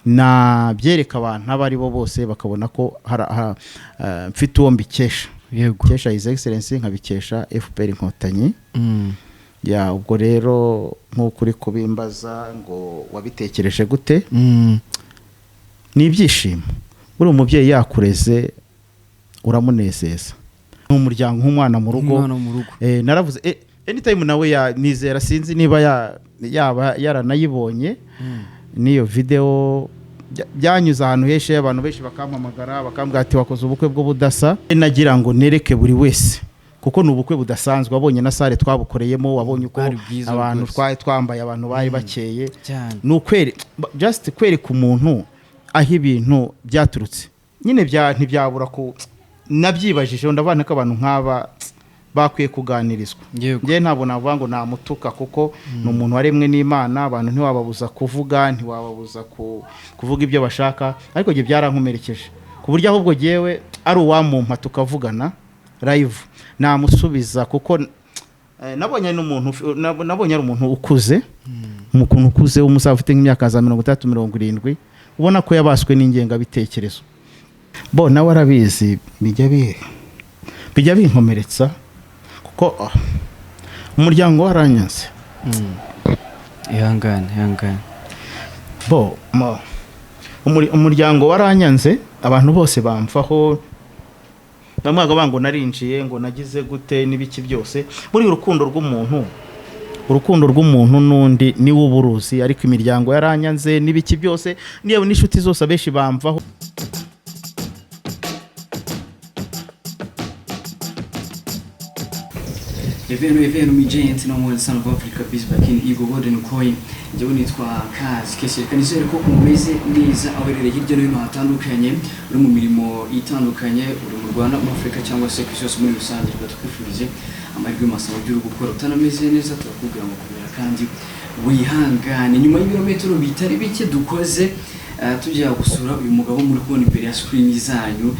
na byereka abantu abari bo bose bakabona ko mfite uwo mbikesha. Yego. Kesha His Excellency nkabikesha FPR Inkotanyi. Ya ubwo rero nk'ukuri kubimbaza ngo wabitekereje gute? Ni ibyishimo. Uri umubyeyi yakureze uramunezeza. N'umuryango nk'umwana mu rugo. Naravuze anytime nawe nizera sinzi niba yaba yaranayibonye niyo video byanyuze ahantu heshe abantu benshi bakampamagara bakambwira ati wakoze ubukwe bwo budasa. Nagira ngo nereke buri wese kuko n'ubukwe budasanzwe wabonye na sale twabukoreyemo wabonye uko abantu twambaye abantu bari bakeye n'ukwere just kwereka umuntu aho ibintu byaturutse nyine ntibyabura ko nabyibajije ndabana ko abantu nk'aba bakwiye kuganirizwa. Ngiye ntabwo navuga ngo namutuka kuko n'umuntu waremwe n'Imana abantu ntiwababuza kuvuga ntiwababuza kuvuga ibyo bashaka ariko giye byarankomerekeje ku buryo ahubwo giyewe ari uwamumpa tukavugana live namusubiza kuko nabonye ari umuntu ukuze umukuntu ukuze umusaza ufite nk'imyaka za 30-70 ubona ko yabaswe n'ingenga bitekerezo bo nawe arabizi bijya binkomeretsa kuko umuryango waranyanze. Ihangane bo umuryango waranyanze abantu bose bamfaho bamwaga bango narinjiye ngo nagize gute n'ibiki byose muri urukundo rw'umuntu n'undi ni w'uburuzi ariko imiryango yaranyanze n'ibiki byose niyo n'inshuti zose abeshi bamvaho. Eveno Mijenti no muri Son of Africa Peace back in Ego Golden Coin. Njyewe nitwa Kazi Kese kanizere ko umeze neza awerere hirya no hino hatandukanye uri mu mirimo itandukanye uri mu Rwanda mu Afrika cyangwa se kwisi muri rusange twifurize amahirwe masaba byo gukora utanameze neza turakubwira ngo kubera kandi wihangane nyuma y'ibirometero bitari bike dukoze tujya gusura uyu mugabo muri kubona imbere ya screen zanyu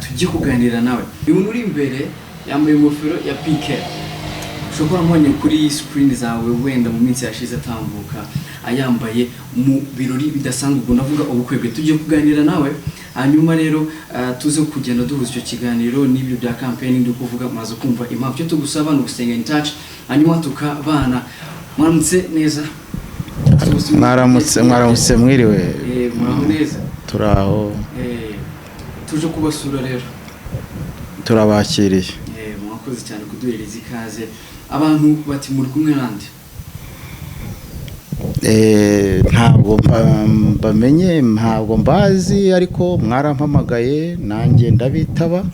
tujye kuganira nawe. Uyu uri imbere yambaye ingofero ya PK ushobora mbonye kuri screen zawe wenda mu minsi yashize atambuka ayambaye mu birori bidasanzwe ubwo navuga ubukwebwe tujye kuganira nawe hanyuma rero tuze kugenda duhuza icyo kiganiro n'ibyo bya campaign ndi kuvuga maze kumva impamvu cyo tugusaba no gusenga in touch hanyuma tukabana. Mwaramutse neza? Mwaramutse mwiriwe? Muraho neza? Turaho. Tuje kubasura rero turabakiriye. Mwakoze cyane kuduhereza ikaze. Abantu bati muri kumwe nande? Ntabwo bamenye ntabwo mbazi ariko mwarampamagaye nanjye ndabitaba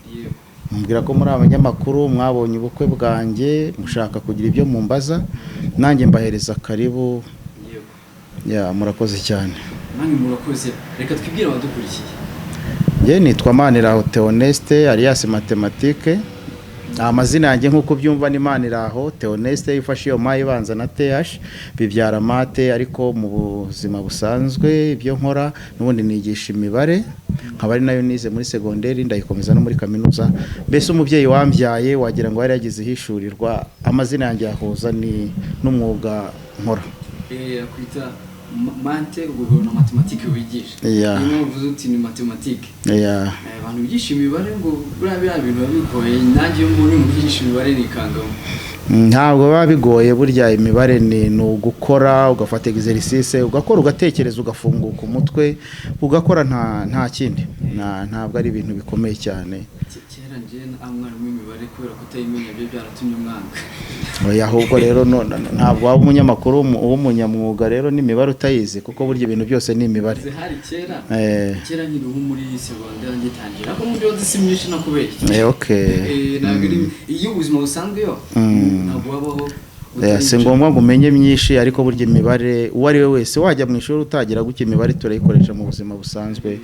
mumbwira ko muri abanyamakuru mwabonye ubukwe bwanjye mushaka kugira ibyo mumbaza nanjye mbahereza karibu. Murakoze cyane. Nange murakoze. Reka twibwire abadukurikiye. Ye nitwa Maniraho Theoneste alias Mathematique. Amazina yanjye nkuko byumva ni Maniraho Theoneste yifashe iyo mayi banza na TH bibyara mate ariko mu buzima busanzwe ibyo nkora n'ubundi nigisha imibare nkaba ari nayo nize muri secondaire ndayikomeza no muri kaminuza. Mbese umubyeyi wambyaye wagira ngo yari yagize hishurirwa amazina yanjye yahuza ni n'umwuga nkora. Akwita mate ubwo na mathematique wigisha. Niyo uvuze uti ni mathematique. Abantu bigisha imibare ngo buriya bintu bigoye nanjye umuntu mugisha imibare nikangamo. Ntabwo babigoye burya imibare ni ugukora ugafata exercice ugakora ugatekereza ugafunguka umutwe ugakora nta kindi ntabwo ari ibintu bikomeye cyane. Kera nje amwarimu imibare kubera kutayimenya byo byaratumye umwanga. Ahubwo rero ntabwo waba umunyamakuru w'umunyamwuga rero n'imibare utayizi kuko burya ibintu byose ni imibare. Kera nkiri muri secondaire ngitangira ko mu byo disimulation nakubeye. Iyo ubuzima busanzwe yo ntabwo wabaho si ngombwa ngo umenye myinshi ariko burya imibare uwo ari we wese wajya mu ishuri utagira guke imibare turayikoresha mu buzima busanzwe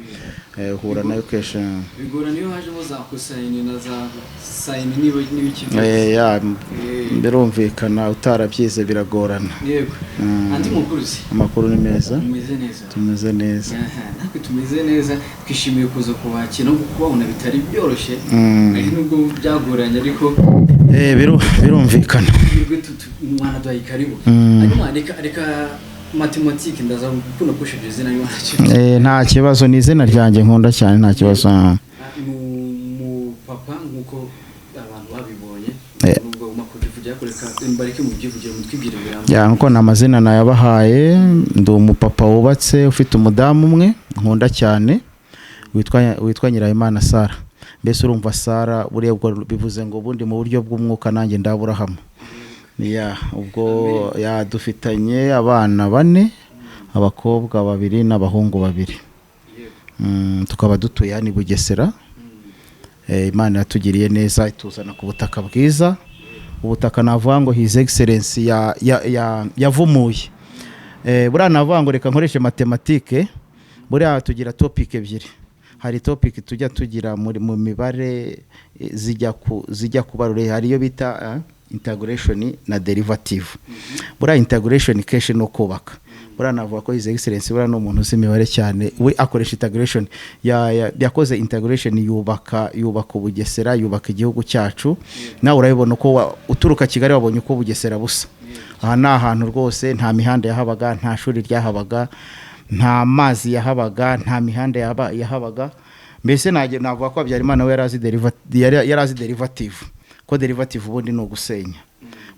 uhura nayo kesha. Bigora niyo hajemo za cosine na za sine n'ibiki. Birumvikana utarabyize biragorana. Yego. Andi mukuruzi. Amakuru ni meza. Tumeze neza. Natwe tumeze neza twishimiye kuza kubakira no kubona bitari byoroshye. Nubwo byagoranye ariko birumvikana. Mwana dwayi karibu. Hanyuma reka mathématique ndaza gukunda gukoresha izina y'uwacu nta kibazo ni izina ryanjye nkunda cyane nta kibazo mu papa nkuko abantu babibonye nubwo umakuvugira kureka imbareke mu byivugiro mutwibwire birambo nkuko namazina nayabahaye ndi umupapa wubatse ufite umudamu umwe nkunda cyane witwa Nyirayimana Sara. Mbese urumva Sara buriya ubwo bivuze ngo ubundi mu buryo bw'umwuka nanjye ndaburahamu. Ubwo dufitanye abana 4, abakobwa 2 n'abahungu 2. Tukaba dutuye hano i Bugesera. Imana yatugiriye neza ituzana ku butaka bwiza. Ubutaka navuga ngo His Excellency yavumuye. Buriya navuga ngo reka nkoreshe mathématique. Buriya tugira topic ebyiri. Hari topic tujya tugira mu mibare zijya kubarure, hari yo bita integration na derivative. Buriya integration kenshi no kubaka. Buriya navuga ko His Excellency buriya no umuntu uzi imibare cyane, we akoresha integration yakoze integration yubaka Bugesera, yubaka igihugu cyacu. Nawe urabibona ko uturuka Kigali wabonye uko Bugesera busa. Aha ni ahantu rwose nta mihanda yahabaga, nta shuri ryahabaga, nta mazi yahabaga, nta mihanda yahabaga. Mbese navuga ko Habyarimana we yarazi derivative. Ko derivative ubundi no gusenya.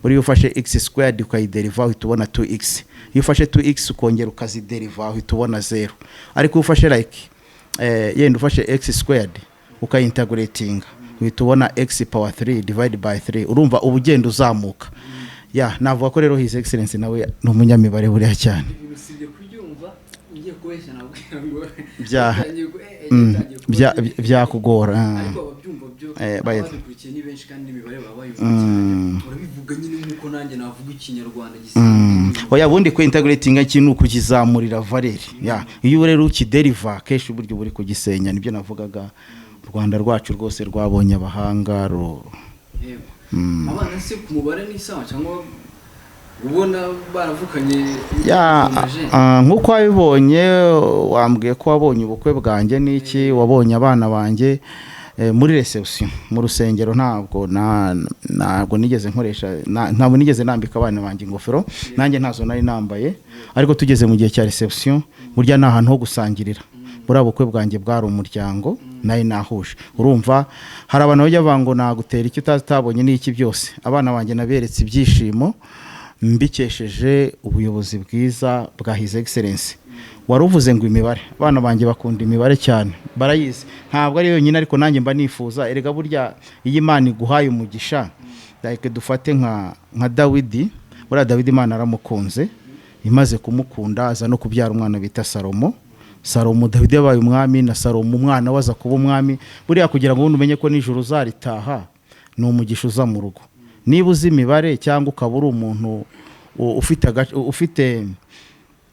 Buri ufashe x² ukayideriva uhita ubona 2x. Iyo ufashe 2x ukongera ukazideriva uhita ubona 0. Ariko ufashe like yenda ufashe x² ukayintegrating uhita ubona x power 3 divided by 3. Urumva ubugendo uzamuka. Navuga ko rero His Excellency nawe no munyamibare buriya cyane. Byakugora. Badukurikiye ni benshi kandi n'imibare baba bayivuganye. Urabivuga nyine nkuko nanjye navuga ikinyarwanda gisanzwe. Oya bundi ko integrating ikintu kukizamurira valeur. Iyo rero ukideriva keshi buryo buri kugisenya nibyo navugaga. U Rwanda rwacu rwose rwabonye abahanga abana se ku mubare ni sawa cyangwa ubona baravukanye nkuko wabibonye wambwiye ko wabonye ubukwe bwanjye niki wabonye abana banjye muri reception mu rusengero ntabwo nigeze nkoresha ntabwo nigeze nambika abana banjye ingofero nanjye ntazo nari nambaye ariko tugeze mu gihe cya reception burya nta hantu ho gusangirira buri ubukwe bwanjye bwari umuryango nayo nahuje urumva hari abantu bajya bango nagutera icyo utatabonye n'iki byose abana banjye naberetse ibyishimo mbikesheje ubuyobozi bwiza bwa His Excellency. Waruvuze ngo imibare abana banjye bakunda imibare cyane barayizi ntabwo ari yonyine ariko nanjye mba nifuza erega burya iyi Imana iguhaye umugisha like dufate nka Dawidi buriya Dawidi Imana aramukunze imaze kumukunda aza no kubyara umwana bita Salomo Dawidi yabaye umwami na Salomo umwana waza kuba umwami buriya kugira ngo umenye ko nijoro uzaritaha ni umugisha uza mu rugo. Niba uzi imibare cyangwa ukaba uri umuntu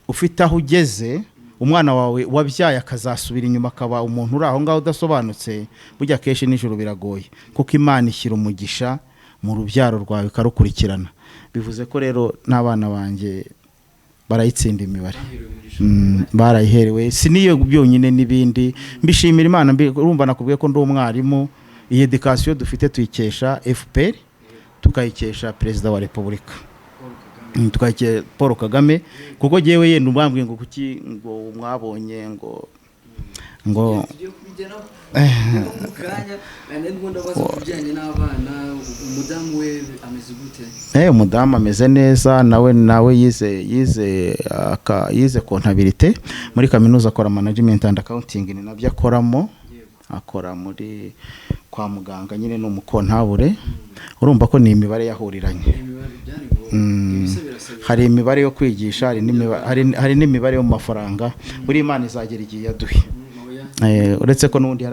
ufite aho ugeze umwana wawe wabyaye akazasubira inyuma akaba umuntu uri aho ngaho udasobanutse burya kenshi nijoro biragoye kuko Imana ishyira umugisha mu rubyaro rwawe karukurikirana. Bivuze ko rero n'abana banjye barayitsinda imibare barayiherewe si niyo byonyine n'ibindi mbishimira Imana urumva nakubwiye ko ndi umwarimu. Iyi education dufite tuyikesha FPR tukayikesha Perezida wa Repubulika tukayike Paul Kagame kuko jewe yenda ubambwiye ngo kuki ngo mwabonye ngo umudamu we ameze gute? Umudamu ameze neza nawe yize kontabilite muri kaminuza akora management and accounting ni nabyo akoramo akora muri kwa muganga nyine no mukontabure urumva ko ni imibare yahuriranye. Hari imibare yo kwigisha hari n'imibare yo mu mafaranga buri Imana izagera igihe yaduhe uretse ko n'ubundi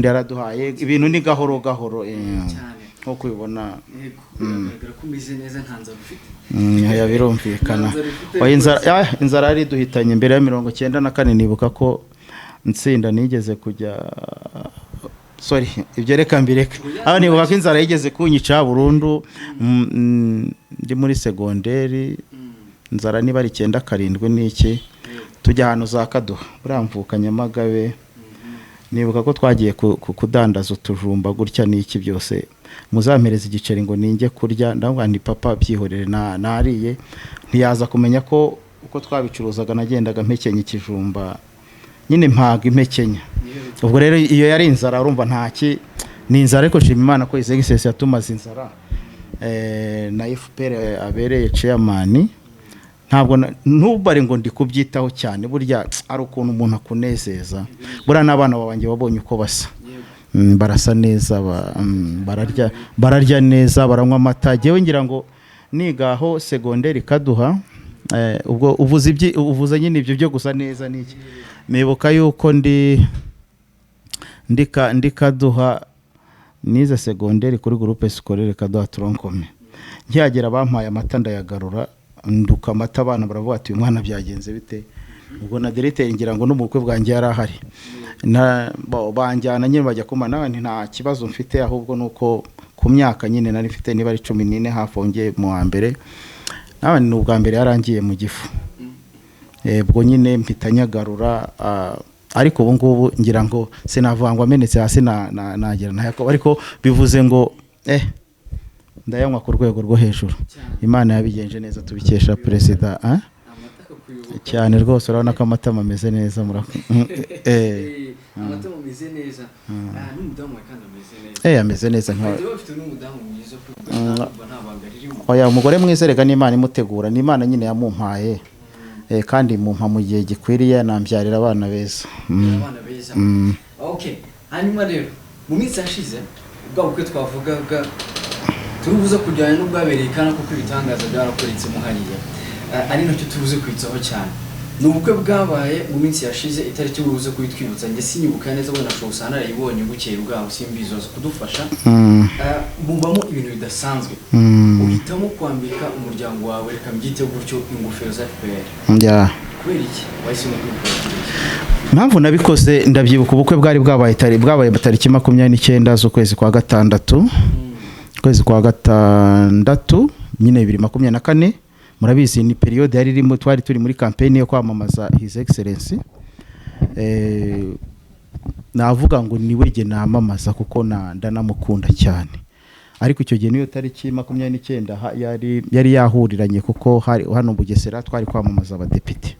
yaraduhaye ibintu ni gahoro nko kubibona kumeze neza ntanzara ufite birumvikana inzara ari duhitanye mbere ya 1994 nibuka ko nsinda nigeze kujya ibyo reka mbireka aho nibuka ko inzara yigeze kunyica burundu ndi muri segonderi inzara niba ari 9-7 n'iki tujya ahantu za Kaduha buramvuka Nyamagabe nibuka ko twagiye kudandaza utujumba gutya n'iki byose muzampereza igiceri ngo ninge kurya ndavuga nti papa byihorere nariye ntiyaza kumenya ko uko twabicuruzaga nagendaga mpekenya ikijumba nyine mpaga impekenya ubwo rero iyo yari inzara urumva ntaki ni inzara ariko shima Imana ko Excellency yatumaze inzara na FPR abereye chairman ntabwo ntubare ngo ndi kubyitaho cyane burya ari ukuntu umuntu akunezeza bura n'abana babanjye babonye uko basa barasa neza bararya neza baranywa amata jewe ngira ngo nigaho secondaire Kaduha ubwo uvuze nyine ibyo byo gusa neza niki mebuka yuko ndi Kaduha nize secondaire kuri groupe scolaire Kaduha Tronkome nkihagera bampaye amata ndayagarura nduka amata abana baravuga ati uyu mwana byagenze bite ubwo na directeur ngira ngo n'umukwe bwanjye yari ahari banjyana nyine bajya kumana nta kibazo mfite ahubwo nuko ku myaka nyine nari mfite niba ari 14 hafongeye mu wa mbere nawe ni ubwa mbere yarangiye mu gifu ubwo nyine mpitanyagarura ariko ubu ngubu ngira ngo sinavangwa amenetse hasi nagira ntayako ariko bivuze ngo ndayanywa ku rwego rwo hejuru Imana yabigenje neza tubikesha president cyane rwose urabona ko amatama ameze neza amatama ameze neza n'umudamu kandi ameze neza ameze neza nka bafite n'umudamu mwiza kuko ntabanga ririmo oya umugore mwizerega n'Imana imutegura n'Imana nyine yamumpaye kandi mumpa mu gihe gikwiriye nambyarira abana beza okay hanyuma rero mu minsi yashize ubwo uko twavugaga turubuze kujyana n'ubwabereye kana kuko ibitangaza byarakoretse mu hariya ari nacyo turubuze kwitsaho cyane n'ubukwe bwabaye mu minsi yashize itariki urubuze kwitwibutsa nge sinyibuka neza bona cyo usana yarayibonye bukeye bwaho simbizoza kudufasha bubamo ibintu bidasanzwe uhitamo kwambika umuryango wawe reka mbyite gutyo ingofero za FPR kubera iki wahisemo mpamvu nabikoze ndabyibuka ubukwe bwabaye tariki 29 z'ukwezi kwa gatandatu kwezi kwa gatandatu nyine 2024 murabizi ni periode yari irimo twari turi muri campaign yo kwamamaza His Excellency navuga ngo niwe je namamaza kuko ndanamukunda cyane ariko icyo gihe niyo tariki 29 yari yahuriranye kuko hano Bugesera twari kwamamaza abadepite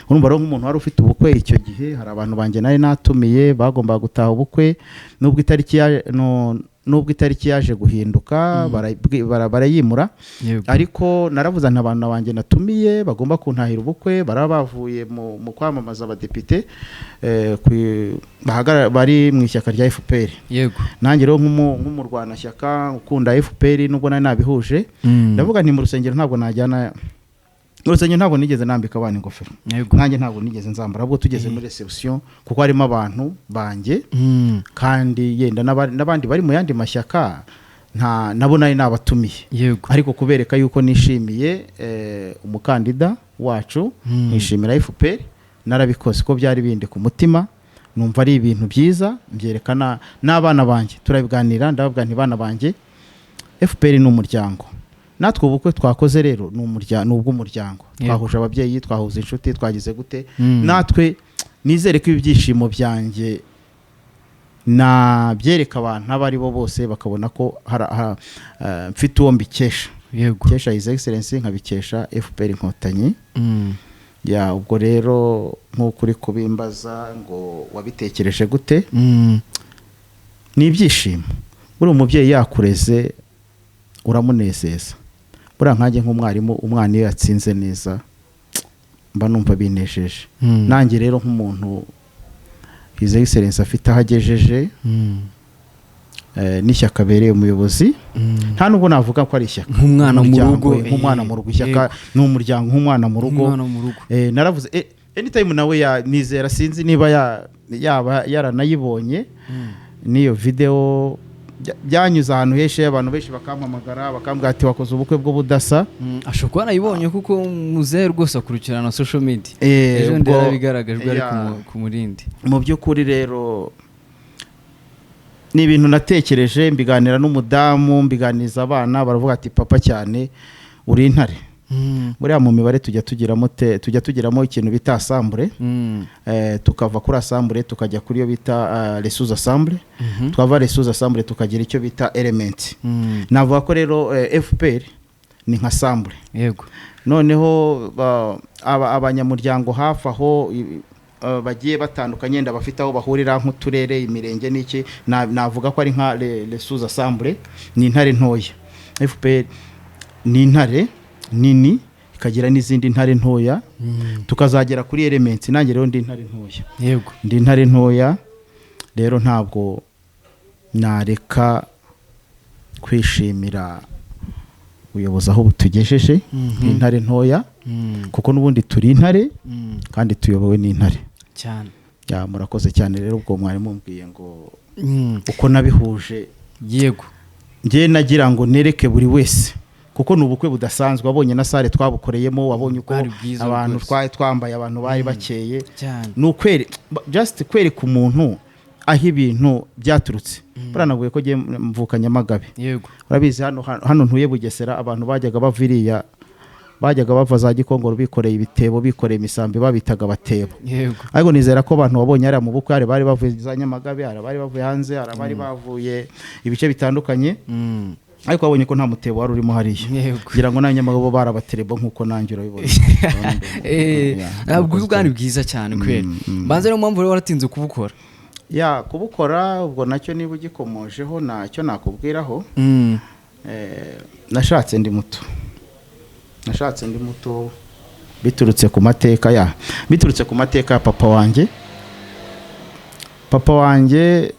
urumva rero nk'umuntu wari ufite ubukwe icyo gihe hari abantu banjye nari natumiye bagomba gutaha ubukwe nubwo itariki yaje guhinduka barayimura ariko naravuze nta abantu banjye natumiye bagomba kuntahira ubukwe barabavuye mu kwamamaza abadepite bari mu ishyaka rya FPR yego nanjye rero nk'umurwana shyaka ukunda FPR nubwo nari nabihuje ndavuga nti mu rusengero ntabwo najyana urusengero ntabwo nigeze nambika abana ingofero nanjye ntabwo nigeze nzambara ahubwo tugeze muri reception kuko harimo abantu banjye kandi yenda n'abandi bari mu yandi mashyaka nabo nari nabatumiye ariko kubereka yuko nishimiye umukandida wacu nishimira FPR narabikoze ko byari bindi ku mutima numva ari ibintu byiza mbyerekana n'abana banjye turabiganira ndavuga nti bana banjye FPR ni umuryango natwe ubukwe twakoze rero n'ubw'umuryango twahuje ababyeyi twahuza inshuti twagize gute natwe nizere ko ibyishimo byanjye nabyereka abantu abari bo bose bakabona ko mfite uwo mbikesha kesha His Excellency nkabikesha FPR Inkotanyi ubwo rero nk'ukuri kubimbaza ngo wabitekereje gute ni ibyishimo buri umubyeyi yakureze uramunezeza bura nkanjye nk'umwarimu umwana iyo yatsinze neza mba numva binejeje nanjye rero nk'umuntu His Excellency afite ahagejeje n'ishyaka bereye umuyobozi nta nubwo navuga ko ari ishyaka nk'umwana mu rugo ishyaka n'umuryango nk'umwana mu rugo naravuze anytime nawe nizera sinzi niba yaba yaranayibonye niyo video byanyuze ahantu heshe abantu benshi bakampamagara bakambwira ati wakoze ubukwe bwo budasa ashobora nayibonye kuko muzehe rwose akurikirana social media ejo ndera bigaragajwe ari ku murindi mu by'ukuri rero ni ibintu natekereje mbiganira n'umudamu mbiganiza abana baravuga ati papa cyane uri intare buriya mu mibare tujya tugiramo ikintu bita assemble tukava kuri assemble tukajya kuri yo bita les assemble twava les assemble tukagira icyo bita element navuga ko rero FPR ni nka sambure yego noneho abanyamuryango hafi aho bagiye batandukanye ndabafite aho bahurira nk'uturere imirenge n'iki navuga ko ari nka les assemblée ni intare ntoya FPR ni intare nini ikagira n'izindi ntare ntoya tukazagera kuri elements nanjye rero ndi intare ntoya yego ndi intare ntoya rero ntabwo nareka kwishimira ubuyobozi aho butugejeje intare ntoya kuko n'ubundi turi intare kandi tuyobowe n'intare cyane ya murakoze cyane rero ubwo mwari mumbwiye ngo uko nabihuje yego ngiye nagira ngo nereke buri wese kuko n'ubukwe budasanzwe wabonye na sare twabukoreyemo wabonye uko abantu twambaye abantu bari bakeye n'ukwere just kwereka umuntu aho ibintu byaturutse buranavuye ko giye mvuka Nyamagabe yego urabizi hano ntuye Bugesera abantu bajyaga baviriya bajyaga bava za Gikongoro bikoreye ibitebo bikoreye imisambi babitaga batebo yego ariko nizera ko abantu wabonye ari mu bukwe bari bavuye za Nyamagabe bari bavuye hanze bari bavuye ibice bitandukanye ariko wabonye ko nta mutebo wari urimo hariya kugira ngo na Nyamagabe barabaterebo nkuko nanjye urabibona ntabwo ubwari bwiza cyane kwera banze no mpamvu rero waratinze kubukora ya kubukora ubwo nacyo niba ugikomojeho nacyo nakubwiraho nashatse ndi muto biturutse ku mateka ya papa wanjye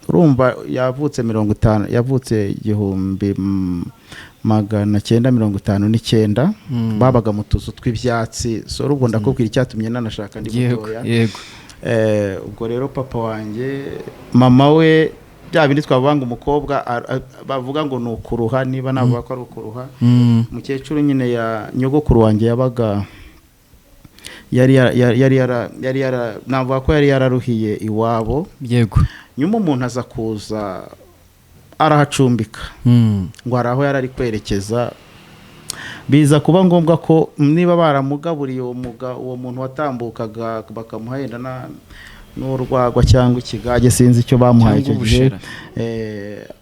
urumva yavutse 50 yavutse 1959 babaga mu tuzu tw'ibyatsi so urubwo ndakubwira icyatumye nanashaka ndi mutoya yego ubwo rero papa wanjye mama we bya bindi twavanga umukobwa bavuga ngo nukuruha niba navuga ko ari ukuruha mukecuru nyine ya nyogokuru wanjye yabaga yari navuga ko yari yararuhiye iwabo yego nyuma umuntu aza kuza arahacumbika ngo araho yarari kwerekeza biza kuba ngombwa ko niba baramugaburiye uwo muntu watambukaga bakamuha yenda n'urwagwa cyangwa ikigage sinzi icyo bamuhaye icyo gihe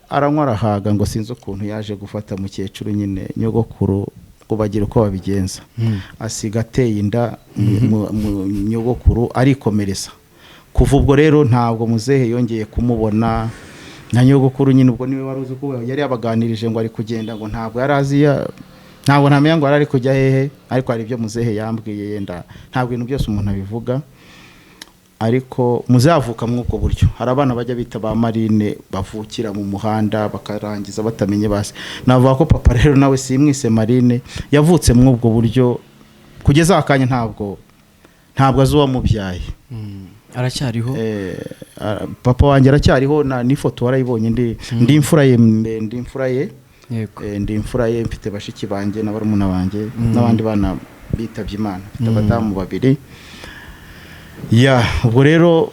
aranywa arahaga ngo sinzi ukuntu yaje gufata mukecuru nyine nyogokuru ngo bagire uko babigenza asiga ateye inda mu nyogokuru arikomereza kuva ubwo rero ntabwo muzehe yongeye kumubona na nyogokuru nyine ubwo niwe wari uzi ko yari yabaganirije ngo ari kugenda ngo ntabwo yari azi ntabwo ntamenya ngo ari kujya hehe ariko hari ibyo muzehe yambwiye yenda ntabwo ibintu byose umuntu abivuga ariko muzavuka mw'ubwo buryo hari abana bajya bita ba marine bavukira mu muhanda bakarangiza batamenye base navuga ko papa rero nawe simwise marine yavutse mw'ubwo buryo kugeza akanya ntabwo azi uwamubyaye aracyariho papa wanjye aracyariho n'ifoto warayibonye ndi imfura ye ndi imfura ye mfite bashiki banjye na barumuna banjye n'abandi bana bitabye Imana mfite abadamu babiri ya ubwo rero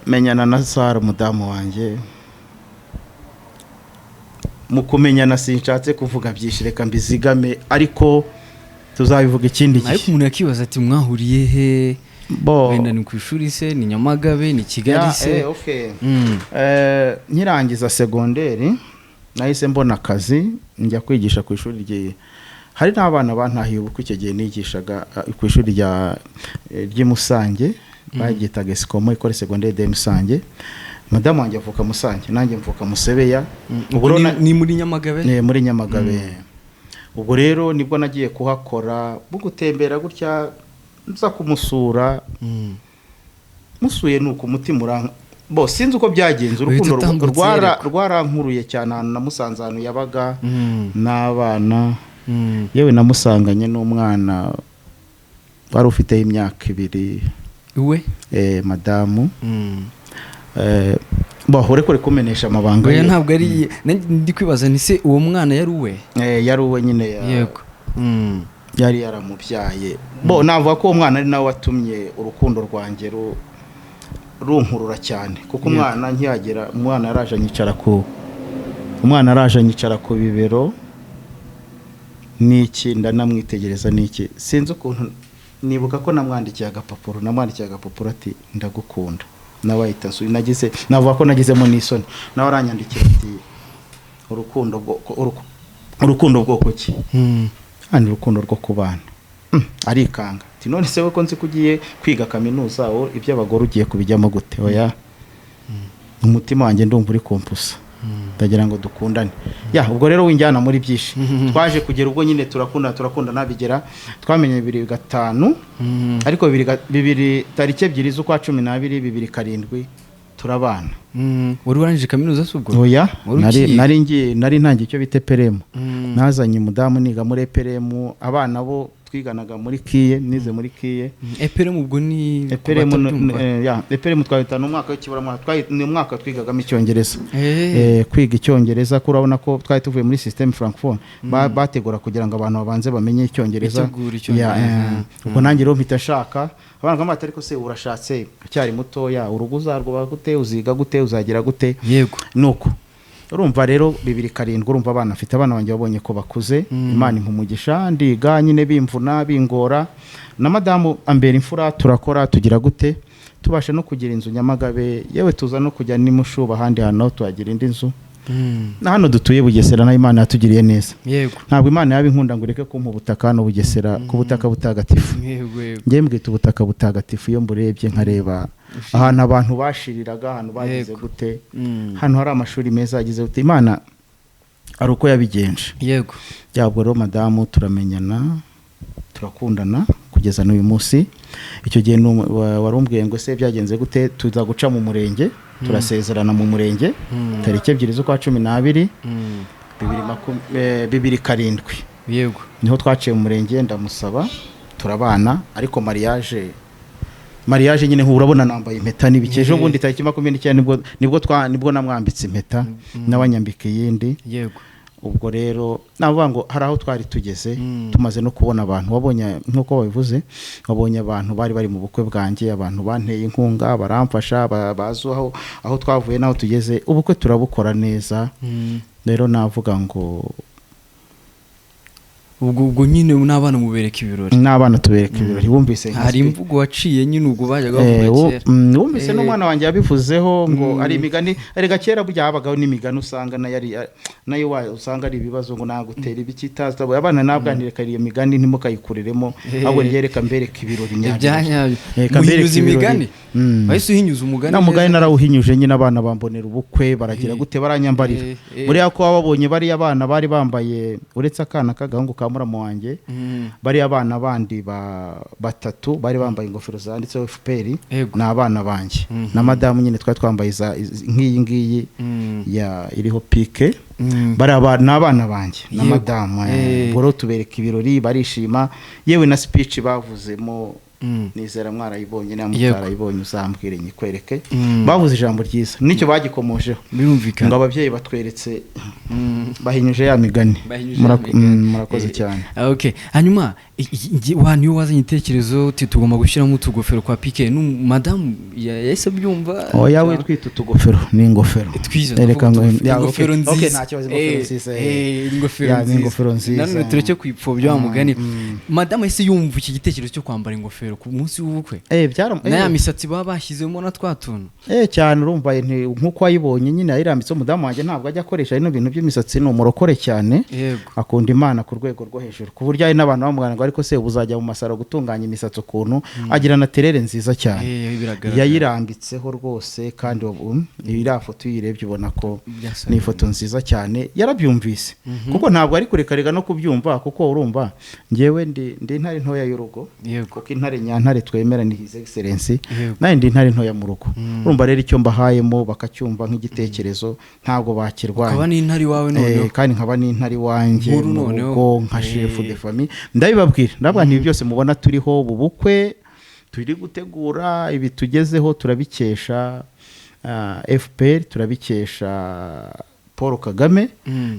menyana na Sara umudamu wanjye mu kumenyana sinshatse kuvuga byinshi reka mbizigame ariko tuzabivuga ikindi gihe ariko umuntu yakibaza ati mwahuriye he wenda ni ku ishuri se ni Nyamagabe ni Kigali se nkirangiza segonderi nahise mbona akazi njya kwigisha ku ishuri rye hari n'abana bantahiye ubukwe icyo gihe nigishaga ku ishuri ry'i Musange bagitaga Esikomo ikore segonderi de Musange madamu wanjye avuka Musange nanjye mvuka Musebeya ni muri Nyamagabe muri Nyamagabe ubwo rero nibwo nagiye kuhakora gutembera gutya nza kumusura musuye nuko umutima sinzi uko byagenze urukundo rwarankuruye cyane ahantu namusanze ahantu yabaga n'abana yewe namusanganye n'umwana wari ufite imyaka 2 we madamu ureke kumenesha amabanga ye ntabwo ari ndi kwibaza ni se uwo mwana yari uwe yari uwe nyine yego yari yaramubyaye navuga ko uwo mwana ari nawe watumye urukundo rwanjye runkurura cyane kuko umwana nkiyagera umwana yaraje anyicara ku bibero n'iki ndanamwitegereza n'iki sinzi ukuntu nibuka ko namwandikiye agapapuro ati ndagukunda nawe ahita navuga ko nagizemo n'isoni nawe aranyandikira ati urukundo urukundo bwoko ki kandi urukundo rwo kubana arikanga ati none se ko nzi kugiye kwiga kaminuza o iby'abagore ugiye kubijyamo gute oya umutima wanjye ndumva uri kompusa ndagira ngo dukundane ubwo rero winjyana muri byinshi twaje kugera ubwo nyine turakunda nabigera twamenye 2005 ariko 2000 tariki 2 z'ukwa 12 2007 turabana wari warangije kaminuza subwo oya nari ntangiye icyo bite peremu nazanye umudamu niga muri peremu abana bo twiganaga muri kiye nize muri kiye peremu ubwo ni peremu twahitana umwaka w'ikiburamwaka ni umwaka twigagamo icyongereza kwiga icyongereza kurabona ko twari tuvuye muri system francophone bategura kugira ngo abantu babanze bamenye icyongereza ubwo nanjye rero mpita nshaka abana bamwe ariko se urashatse cyari mutoya urugo uzarwo gute uziga gute uzagira gute yego nuko urumva rero 2007 urumva abana afite abana banjye babonye ko bakuze Imana impumugisha ndiga nyine bimvuna bingora na madamu ambera imfura turakora tugira gute tubasha no kugira inzu Nyamagabe yewe tuza no kujya nimushuba handi hano tuhagira indi nzu na hano dutuye Bugesera na Imana yatugiriye neza yego ntabwo Imana yabinkunda ngo ureke kumpa ubutaka no Bugesera ku butaka butagatifu ngiye mbwita ubutaka butagatifu iyo mburebye nkareba ahantu abantu bashiriraga ahantu bagize gute hano hari amashuri meza yagize gute Imana ari uko yabigenje yego byabwo rero madamu turamenyana turakundana kugeza n'uyu munsi icyo gihe warumbwiye ngo se byagenze gute tuza guca mu murenge turasezerana mu murenge tariki 2 z'ukwa 12 2007 yego niho twaciye mu murenge ndamusaba turabana ariko mariage nyine urabona nambaye impeta nibikeje ubundi tariki 29 nibwo namwambitse impeta n'abanyambike yindi yego ubwo rero navuga ngo hari aho twari tugeze tumaze no kubona abantu wabonye nkuko babivuze wabonye abantu bari mu bukwe bwanjye abantu banteye inkunga baramfasha bazo aho twavuye naho tugeze ubukwe turabukora neza rero navuga ngo ubwo nyine n'abana mubereka ibirori n'abana tubereka ibirori bumvise hari imvugo waciye nyine ubwo bajyaga bavuga kera wumvise n'umwana wanjye yabivuzeho ngo ari imigani erega kera byabagaho n'imigani usanga nayo usanga ari ibibazo ngo nagutera ibikitaza abana nabwanire kari iyo migani ntimukayikureremo ahubwo ngereka mbereka ibirori nyabyo muhinyuza imigani bahise uhinyuza umugani na mugani narawuhinyuje nyine abana bambonera ubukwe baragira gute baranyambarira muri yako babonye bari abana bari bambaye uretse akana kagahungu muramu wanjye bari abana bandi batatu bari bambaye ingofero zanditseho FPR na abana banjye na madamu nyine twambaye nk'iyi ngiyi iriho pike bari abana banjye na madamu boro tubereka ibirori barishima yewe na speech bavuzemo nizera mwarayibonye namutaraibonye uzambwire nyikwereke bavuze ijambo ryiza nicyo bagikomojeho birumvikana ngo abavyeyi batweretse bahinyuje ya migani murakoze cyane okay hanyuma waniyo wazanye intekerezo tugomba gushyiramo utugofero kwa pike madame yahise byumva oya we twita utugofero ni ingofero ereka ingofero nziza okay nta kibazo ingofero nziza none tureke kwipfobya wa mugani madame yahise yumva iki gitekerezo cyo kwambara ingofero ku munsi w'ubukwe na ya misatsi baba bashyizemo na twatuntu cyane urumva nkuko wayibonye nyine ayirambitse umudamu wanjye ntabwo ajya akoresha bino bintu by'imisatsi ni umurokore cyane akunda Imana ku rwego rwo hejuru ku buryo ari n'abantu bamugana ngo ariko se ubuzajya mu masaro gutunganya imisatsi ukuntu agira na terere nziza cyane yayirambitseho rwose kandi iriya foto uyirebye ubona ko ni ifoto nziza cyane yarabyumvise kuko ntabwo ari kurekarega no kubyumva kuko urumva ngewe ndi intare ntoya y'urugo kuko intare nyantare twemera ni his excellence nayo ndi intare ntoya mu rugo urumva rero icyo mbahayemo bakacyumva nk'igitekerezo ntabwo bakirwanya nkaba ni intare wawe none kandi nkaba ni intare wanjye mu rugo nka chef de famille ndabibabwira ndabwa nti byose mubona turiho bubukwe turi gutegura ibi tugezeho turabikesha FPR turabikesha Paul Kagame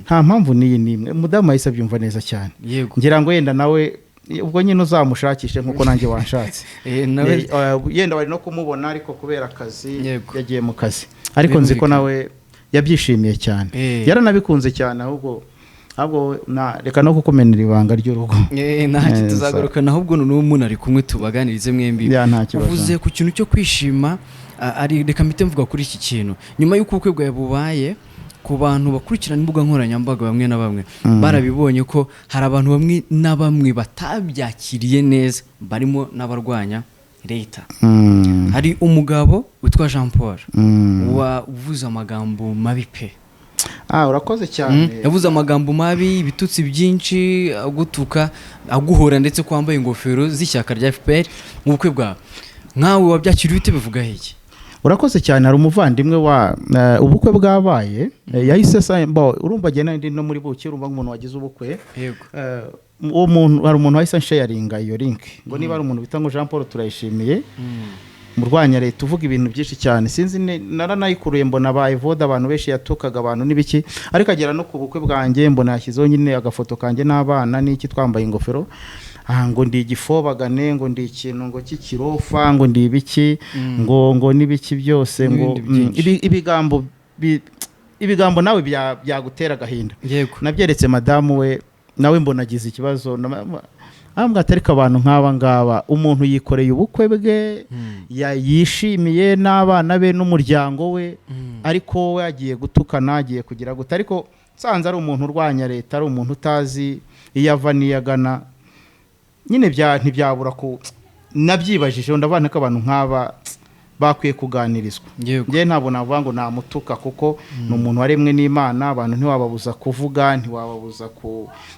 nta mpamvu niyi nimwe mudamu yahise abyumva neza cyane ngira ngo yenda nawe ubwo nyine uzamushakishe nkuko nanjye wanshatse yenda bari no kumubona ariko kubera akazi yagiye mu kazi ariko nzi ko nawe yabyishimiye cyane yaranabikunze cyane ahubwo reka no kukumenera ibanga ry'urugo ntacyo tuzagaruka ahubwo n'umuntu ari kumwe tubaganirize mwembi uvuze ku kintu cyo kwishima reka mpite mvuga kuri iki kintu nyuma y'uko ubukwe bwawe bubaye ku bantu bakurikirana imbuga nkoranyambaga bamwe na bamwe barabibonye ko hari abantu bamwe na bamwe batabyakiriye neza barimo n'abarwanya leta. Hari umugabo witwa Jean Paul wavuze amagambo mabi pe. Urakoze cyane. Yavuze amagambo mabi, ibitutsi byinshi, agutuka, aguhora ndetse kwambaye ingofero z'ishyaka rya FPR mu bukwe bwawe. Nkawe wabyakiriye ute bivuga iki? Urakoze cyane. Hari umuvandimwe wa ubukwe bwabaye yahise samba urumva gena ndi no muri buki urumva nk'umuntu wagize ubukwe. Yego. Uwo muntu hari umuntu wahise sharinga iyo link ngo niba ari umuntu bita ngo Jean Paul turayishimiye murwanya leta uvuga ibintu byinshi cyane sinzi naranayikuruye mbona ba Evoda abantu benshi yatukaga abantu nibiki ariko agera no ku bukwe bwanjye mbona yashyizeho nyine agafoto kanjye n'abana n'iki twambaye ingofero ngo ndi igifobagane ngo ndi ikintu ngo kikirofa ngo ndi ibiki ngo nibiki byose ngo ibigambo nawe byagutera gahinda. Nabyeretse madamu we nawe mbona agize ikibazo ambwa atarika abantu nk'aba ngaba umuntu yikoreye ubukwe bwe yishimiye n'abana be n'umuryango we ariko we agiye gutukana agiye kugira gute ariko sanze ari umuntu urwanya leta ari umuntu utazi iyo ava niyagana nyine ntibyabura ku nabyibajije ndabana ko abantu nk'aba bakwiye kuganirizwa. Ngiye ntabwo navuga ngo namutuka kuko ni umuntu waremwe n'Imana abantu ntiwababuza kuvuga ntiwababuza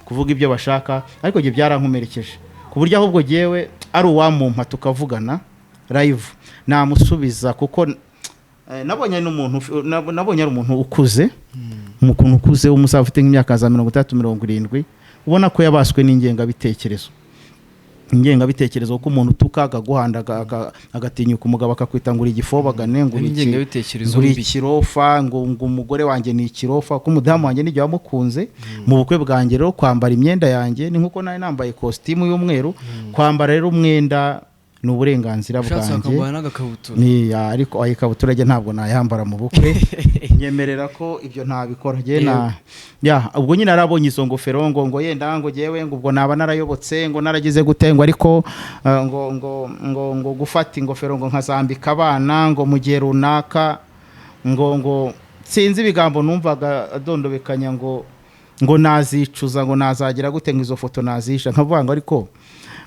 kuvuga ibyo bashaka ariko giye byarankomerekeje ku buryo ahubwo giyewe ari uwamumpa tukavugana live namusubiza kuko nabonye ari umuntu ukuze umuntu ukuze umusaza ufite nk'imyaka za 30-70 ubona ko yabaswe n'ingengabitekerezo ko umuntu tukaga guhanda agatinyuka umugabo akakwita ngo uri igifobagane ngo uri ikirofa ngo umugore wanjye ni ikirofa ko umudamu wanjye nijye wamukunze mu bukwe bwanjye rero kwambara imyenda yanjye ni nkuko nawe nambaye costume y'umweru kwambara rero umwenda ni uburenganzira bwanjye ariko ikabutura rye ntabwo nayambara mu bukwe nyemerera ko ibyo ntabikora ubwo nyine arabonye izo ngofero ngo yenda ngo jewe ngo ubwo naba narayobotse ngo naragize gutenga ariko ngo gufata ingofero ngo nkazambika abana ngo mu gihe runaka ngo sinzi ibigambo numvaga adondobekanya ngo nazicuza ngo nazagira gutenga izo foto nazisha nkavuga ngo ariko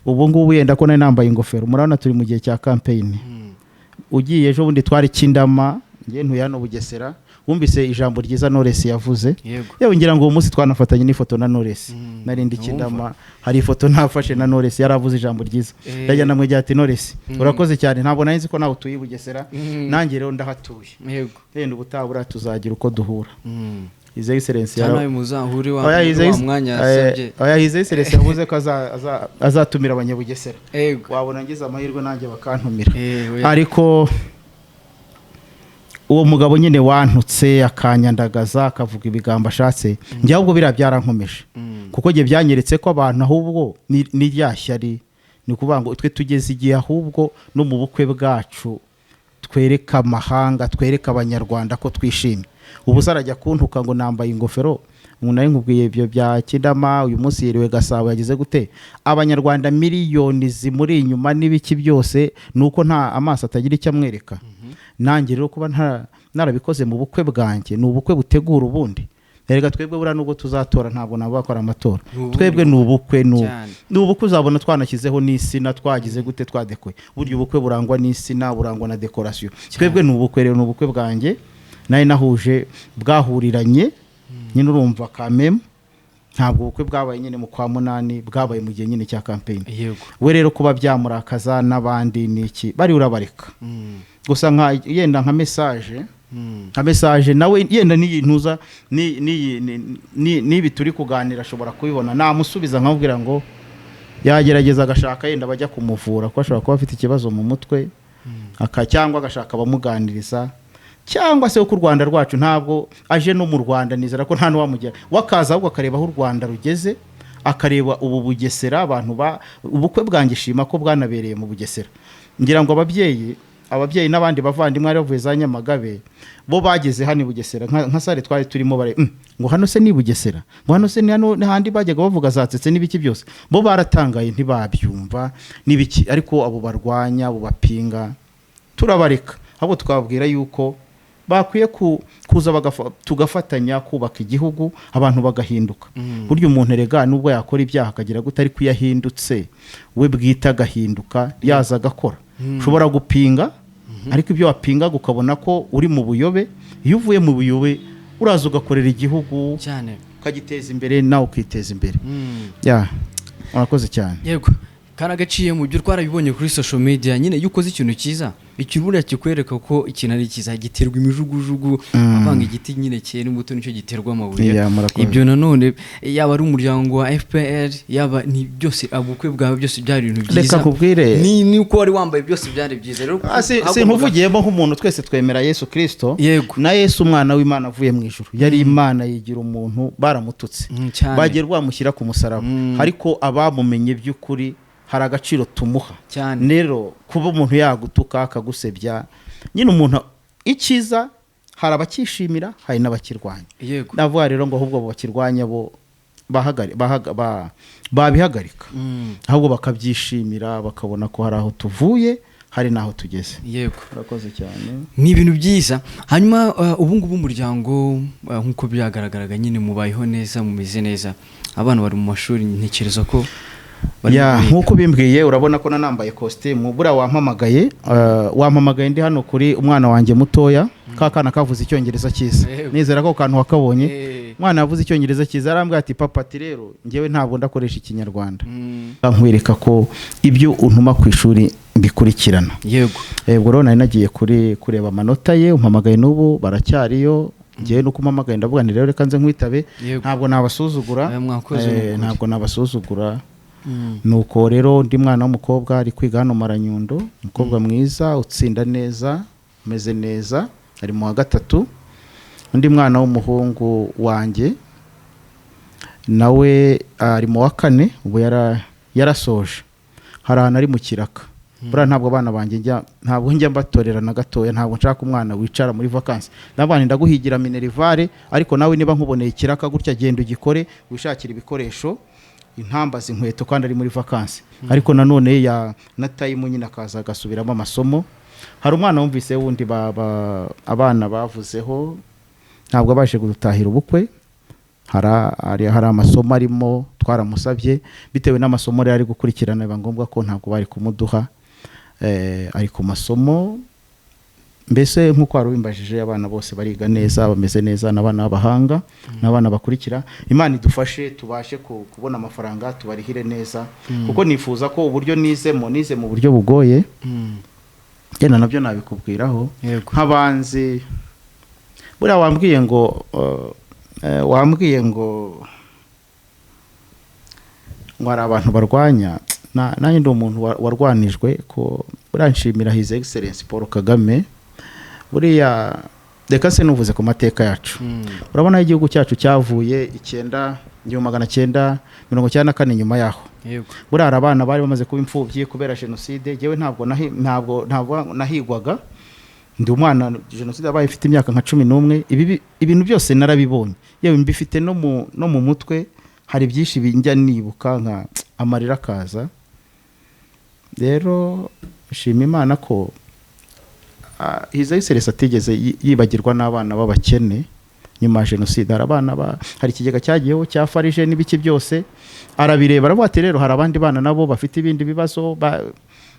ubu ngubu yenda ko nari nambaye ingofero murabona turi mu gihe cya campaign ugiye ejo bundi twari Kindama ngiye ntuye hano Bugesera wumvise ijambo ryiza Knowless yavuze yewe ngira ngo uwo munsi twanafatanye n'ifoto na Knowless narindi Kindama hari ifoto nafashe na Knowless yaravuze ijambo ryiza ndajya namwe ati Knowless urakoze cyane ntabwo narinzi ko nawe utuye Bugesera nanjye rero ndahatuye yenda ubutabura tuzagira uko duhura His Excellency cyane muzahuri wa mwanya yasabye His Excellency yavuze ko azatumira abanyabugesera wabona ngize amahirwe nanjye bakantumira ariko uwo mugabo nyine wantutse akanyandagaza akavuga ibigambo ashatse njye ahubwo byarankomeje kuko ngiye byanyeretse ko abantu ahubwo ni ryashyari ni kuvuga ngo twe tugeze igihe ahubwo no mu bukwe bwacu twereka amahanga twereka abanyarwanda ko twishimye ubu sarajya kuntuka ngo nambaye ingofero umuntu nkubwiye ibyo bya Kindama uyu munsi yiriwe Gasabo yagize gute abanyarwanda miliyoni zimuri inyuma n'ibiki byose nuko nta amaso atagira icyo amwereka nanjye rero kuba narabikoze mu bukwe bwanjye ni ubukwe butegura ubundi erega twebwe bura nubwo tuzatora ntabwo nabo bakora amatora twebwe ni ubukwe ni ubukwe uzabona twanashyizeho n'isina twagize gute twadekoye buryo ubukwe burangwa n'isina burangwa na decoration twebwe ni ubukwe rero ni ubukwe bwanjye naye nahuje bwahuriranye nyine urumva kameme ntabwo ubukwe bwabaye nyine mu kwa munani bwabaye mu gihe nyine cya campaign we rero kuba byamurakaza n'abandi niki bari urabareka gusa yenda nka message nawe yenda n'iyintuza nibi turi kuganira ashobora kubibona namusubiza nkabwira ngo yagerageza agashaka yenda bajya kumuvura ko ashobora kuba afite ikibazo mu mutwe cyangwa agashaka abamuganiriza cyangwa se uko u Rwanda rwacu ntabwo aje no mu Rwanda nizera ko nta n'uwamugera wakaza ahubwo akareba aho u Rwanda rugeze akareba ubu Bugesera abantu ubukwe bwanjye shima ko bwanabereye mu Bugesera ngira ngo ababyeyi n'abandi bavandimwe ari bavuye za Nyamagabe bo bageze hano Bugesera nka sare twari turimo bare ngo hano se ni Bugesera ngo hano se ni hano handi bajyaga bavuga zatsetse n'ibiki byose bo baratangaye ntibabyumva n'ibiki ariko abo barwanya abo bapinga turabareka abo twabwira yuko bakwiye kuza tugafatanya kubaka igihugu abantu bagahinduka. Burya umuntu erega nubwo yakora ibyaha akagira gute ariko iyo yahindutse we bwita agahinduka yaza agakora. Ushobora gupinga ariko ibyo wapinga ukabona ko uri mu buyobe, iyo uvuye mu buyobe uraza ugakorera igihugu cyane ukagiteza imbere nawe ukiteza imbere. Murakoze cyane. Yego kandi agaciye mu byo twarabibonye kuri social media nyine iyo ukoze ikintu cyiza ikirura kikwereka ko ikintu ari cyiza giterwa imijugujugu avanga igiti nyine cyera imbuto nicyo giterwa amabuye. Ibyo nanone yaba ari umuryango wa FPR yaba ni byose abukwe bwawe byose byari ibintu byiza. Reka kubwire ni uko wari wambaye byose byari byiza rero nkuvugiyemo nk'umuntu twese twemera Yesu Kristo na Yesu umwana w'Imana avuye mu ijuru yari Imana yigira umuntu baramututse bagiye rwamushyira ku musaraba ariko abamumenye by'ukuri hari agaciro tumuha rero kuba umuntu yagutuka akagusebya nyine umuntu ikiza hari abakishimira hari n'abakirwanya. Ndavuga rero ngo ahubwo bakirwanya bo babihagarika ahubwo bakabyishimira bakabona ko hari aho tuvuye hari naho tugeze. Yego urakoze cyane. Ni ibintu byiza. Hanyuma ubu ngubu umuryango nkuko byagaragaraga nyine mubayeho neza mumeze neza abana bari mu mashuri ntekereza ko nkuko bimbwiye urabona ko nanambaye costume bura wampamagaye ndi hano kuri umwana wanjye mutoya kakana kavuze icyongereza cyiza nizera ko kantu wakabonye umwana yavuze icyongereza cyiza arambwira ati papa ati rero ngewe ntabwo ndakoresha ikinyarwanda nkwereka ko ibyo untuma ku ishuri bikurikirana. Yego rero nari nagiye kureba amanota ye umpamagaye n'ubu baracyariyo ngewe nuko umpamagaye ndavuga nti rero reka nze nkwitabe ntabwo nabasuzugura nuko rero undi mwana w'umukobwa ari kwiga hano Maranyundo umukobwa mwiza utsinda neza umeze neza ari mu wa gatatu. Undi mwana w'umuhungu wanjye nawe ari mu wa kane ubu yarasoje hari ahantu ari mu kiraka. Buriya ntabwo abana banjye ntabwo njya mbatorera na gatoya ntabwo nshaka umwana wicara muri vacances n'abana ndaguhigira minerivare ariko nawe niba nkuboneye ikiraka gutya genda ugikore wishakira ibikoresho intambaza inkweto kandi ari muri vacances ariko nanone na time nyine akaza agasubiramo amasomo. Hari umwana wumvise wundi abana bavuzeho ntabwo abashe gutahira ubukwe hari amasomo arimo twaramusabye bitewe n'amasomo yari gukurikirana biba ngombwa ko ntabwo bari kumuduha ari ku masomo. Mbese nkuko warubimbajije abana bose bariga neza bameze neza n'abana b'abahanga n'abana bakurikira. Imana idufashe tubashe kubona amafaranga tubarihire neza kuko nifuza ko uburyo nize mu buryo bugoye genda nabyo nabikubwiraho nk'abanzi buriya wambwiye ngo hari abantu barwanya nanjye ndi umuntu warwanijwe ko buranshimira His Excellency Paul Kagame. Buriya reka se nuvuze ku mateka yacu urabona igihugu cyacu cyavuye 1994 nyuma yaho buriya abana bari bamaze kuba imfubyi kubera jenoside. Jewe ntabwo nahigwaga ndi umwana jenoside yabaye ifite imyaka nka 11 ibintu byose narabibonye yewe mbifite no mu mutwe hari byinshi binjya nibuka nka amarira kaza. Rero shima Imana ko His Excellency atigeze yibagirwa n'abana b'abakene nyuma ya jenoside. Hari ikigega cyagiyeho cya farije n'ibiki byose arabireba aravuga ati rero hari abandi bana nabo bafite ibindi bibazo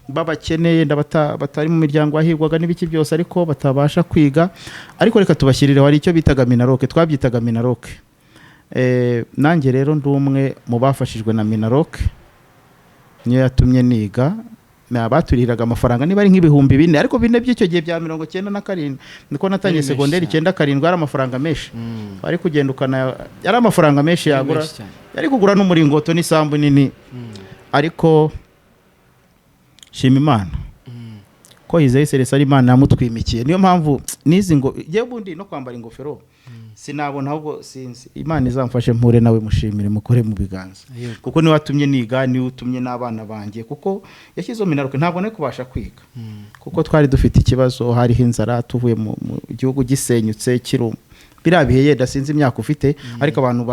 babakeneye batari mu miryango ahigwaga n'ibiki byose ariko batabasha kwiga ariko reka tubashyirire hari icyo bitaga Minaroke twabyitaga Minaroke. Nanjye rero ndi umwe mu bafashijwe na Minaroke niyo yatumye niga baturiraga amafaranga niba ari nk'ibihumbi 4 ariko 4 by'icyo gihe bya 97 niko natangiye secondaire 97 ari amafaranga menshi ari kugenda ukana yari amafaranga menshi yagura yari kugura n'umuringoto n'isambu nini ariko shima Imana ko His Excellency ari Imana yamutwimikiye. Niyo mpamvu nizi ngo je bundi no kwambara ingofero sinabona ahubwo sinzi Imana izamfashe mpure nawe mushimire mukore mu biganza kuko ni watumye niga ni utumye n'abana banjye kuko yashyizo Minaroke ntabwo ne kubasha kwiga kuko twari dufite ikibazo hari inzara tuvuye mu gihugu gisenyutse kiru birabihe yeda sinzi imyaka ufite ariko abantu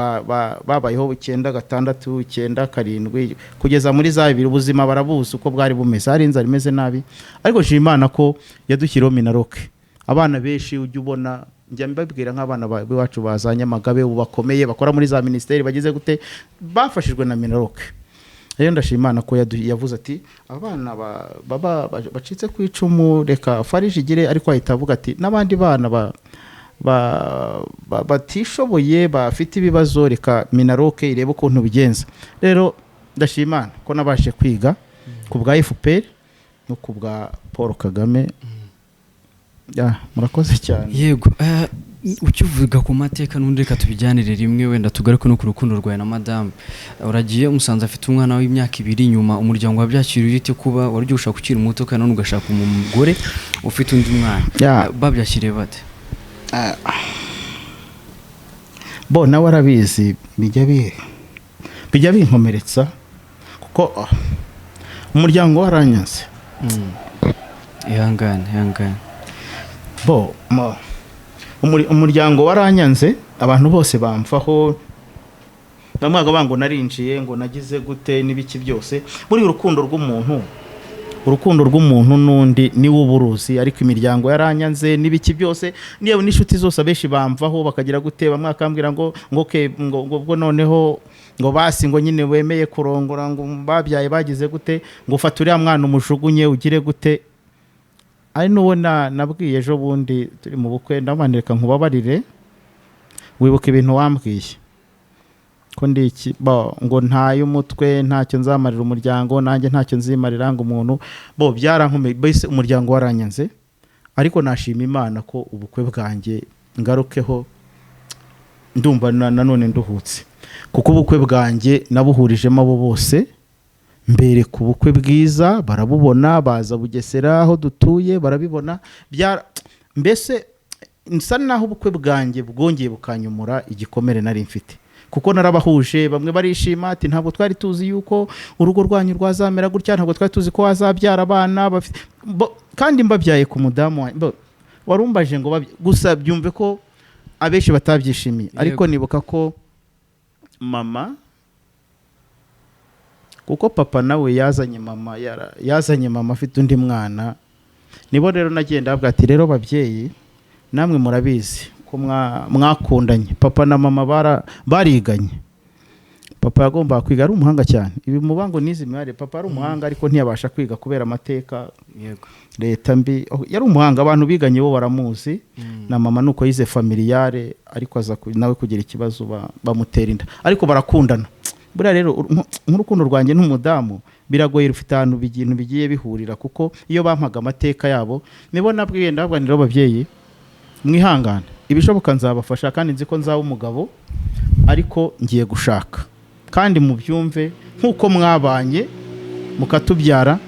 babayeho 96 97 kugeza muri za 2 ubuzima barabuze uko bwari bumeze hari inzara imeze nabi ariko shima Imana ko yadushyiriho Minaroke abana benshi ujya ubona njya mbabwira nk'abana bacu ba Nyamagabe bakomeye bakora muri za ministeri bagize gute bafashijwe na Minaroke. Rero ndashima Imana ko yavuze ati abana baba bacitse ku icumu reka Farije igire, ariko ahita avuga ati n'abandi bana batishoboye bafite ibibazo reka Minaroke irebe ukuntu bigenza. Rero ndashima Imana ko nabashe kwiga ku bwa FPR no ku bwa Paul Kagame. Murakoze cyane. Yego, ukivuga ku mateka n'undi reka tubijyanire rimwe wenda tugaruke no ku rukundo rwawe na madame. Uragiye umusanze afite umwana w'imyaka 2 nyuma, umuryango wabyakiriye ute kuba waryo ushaka gukira umuto kandi none ugashaka umugore ufite undi mwana? Babyakiriye bate? Bo nawe arabizi bijya binkomeretsa kuko umuryango waranyanze. Ihangane. Bo umuryango waranyanze, abantu bose bamfaho, bamwaga bango narinjiye ngo nagize gute n'ibiki byose. Muri urukundo rw'umuntu n'undi ni w'uburuzi, ariko imiryango yaranyanze n'ibiki byose, niyo n'inshuti zose abeshi bamvaho bakagira gute, bamwe akambwira ngo ubwo noneho ngo basi ngo nyine wemeye kurongora ngo babyaye bagize gute, ngo ufata uriya mwana umujugunye ugire gute. Ari nuwo nabwiye ejo bundi turi mu bukwe, ndamanireka nkubabarire wibuka ibintu wambwiye ko ndiki ngo ntaye umutwe ntacyo nzamarira umuryango, nanjye ntacyo nzimarira ngo umuntu. Bo byarankomeye, bese umuryango waranyanze, ariko nashima Imana ko ubukwe bwanjye ngarukeho ndumva nanone nduhutse, kuko ubukwe bwanjye nabuhurijemo abo bose. Mbere ku bukwe bwiza barabubona, baza Bugesera aho dutuye barabibona, mbese nsa naho ubukwe bwanjye bwongeye bukanyumura igikomere nari mfite, kuko narabahuje. Bamwe barishima ati ntabwo twari tuzi yuko urugo rwanyu rwazamera gutya, ntabwo twari tuzi ko wazabyara abana kandi mbabyaye ku mudamu warumbaje ngo gusa byumve ko abeshi batabyishimiye. Ariko nibuka ko mama, kuko papa nawe yazanye mama afite undi mwana, nibo rero nagenda avuga ati rero babyeyi namwe murabizi ko mwakundanye, papa na mama bariganye. Papa yagomba kwiga, ari umuhanga cyane, ibi mubango nizi mware. Papa ari umuhanga ariko ntiyabasha kwiga kubera amateka. Yego, leta mbi. Yari umuhanga, abantu biganye bo baramuzi. Na mama nuko yize familiare, ariko aza nawe kugira ikibazo bamutera inda, ariko barakundana. Buriya rero nk'urukundo rwanjye n'umudamu biragoye, rufite ahantu ibintu bigiye bihurira, kuko iyo bampaga amateka yabo nibo nabwiye ndabwanira ababyeyi mwihangane, ibishoboka nzabafasha kandi nzi ko nzaba umugabo, ariko ngiye gushaka kandi mubyumve nk'uko mwabanye mukatubyara,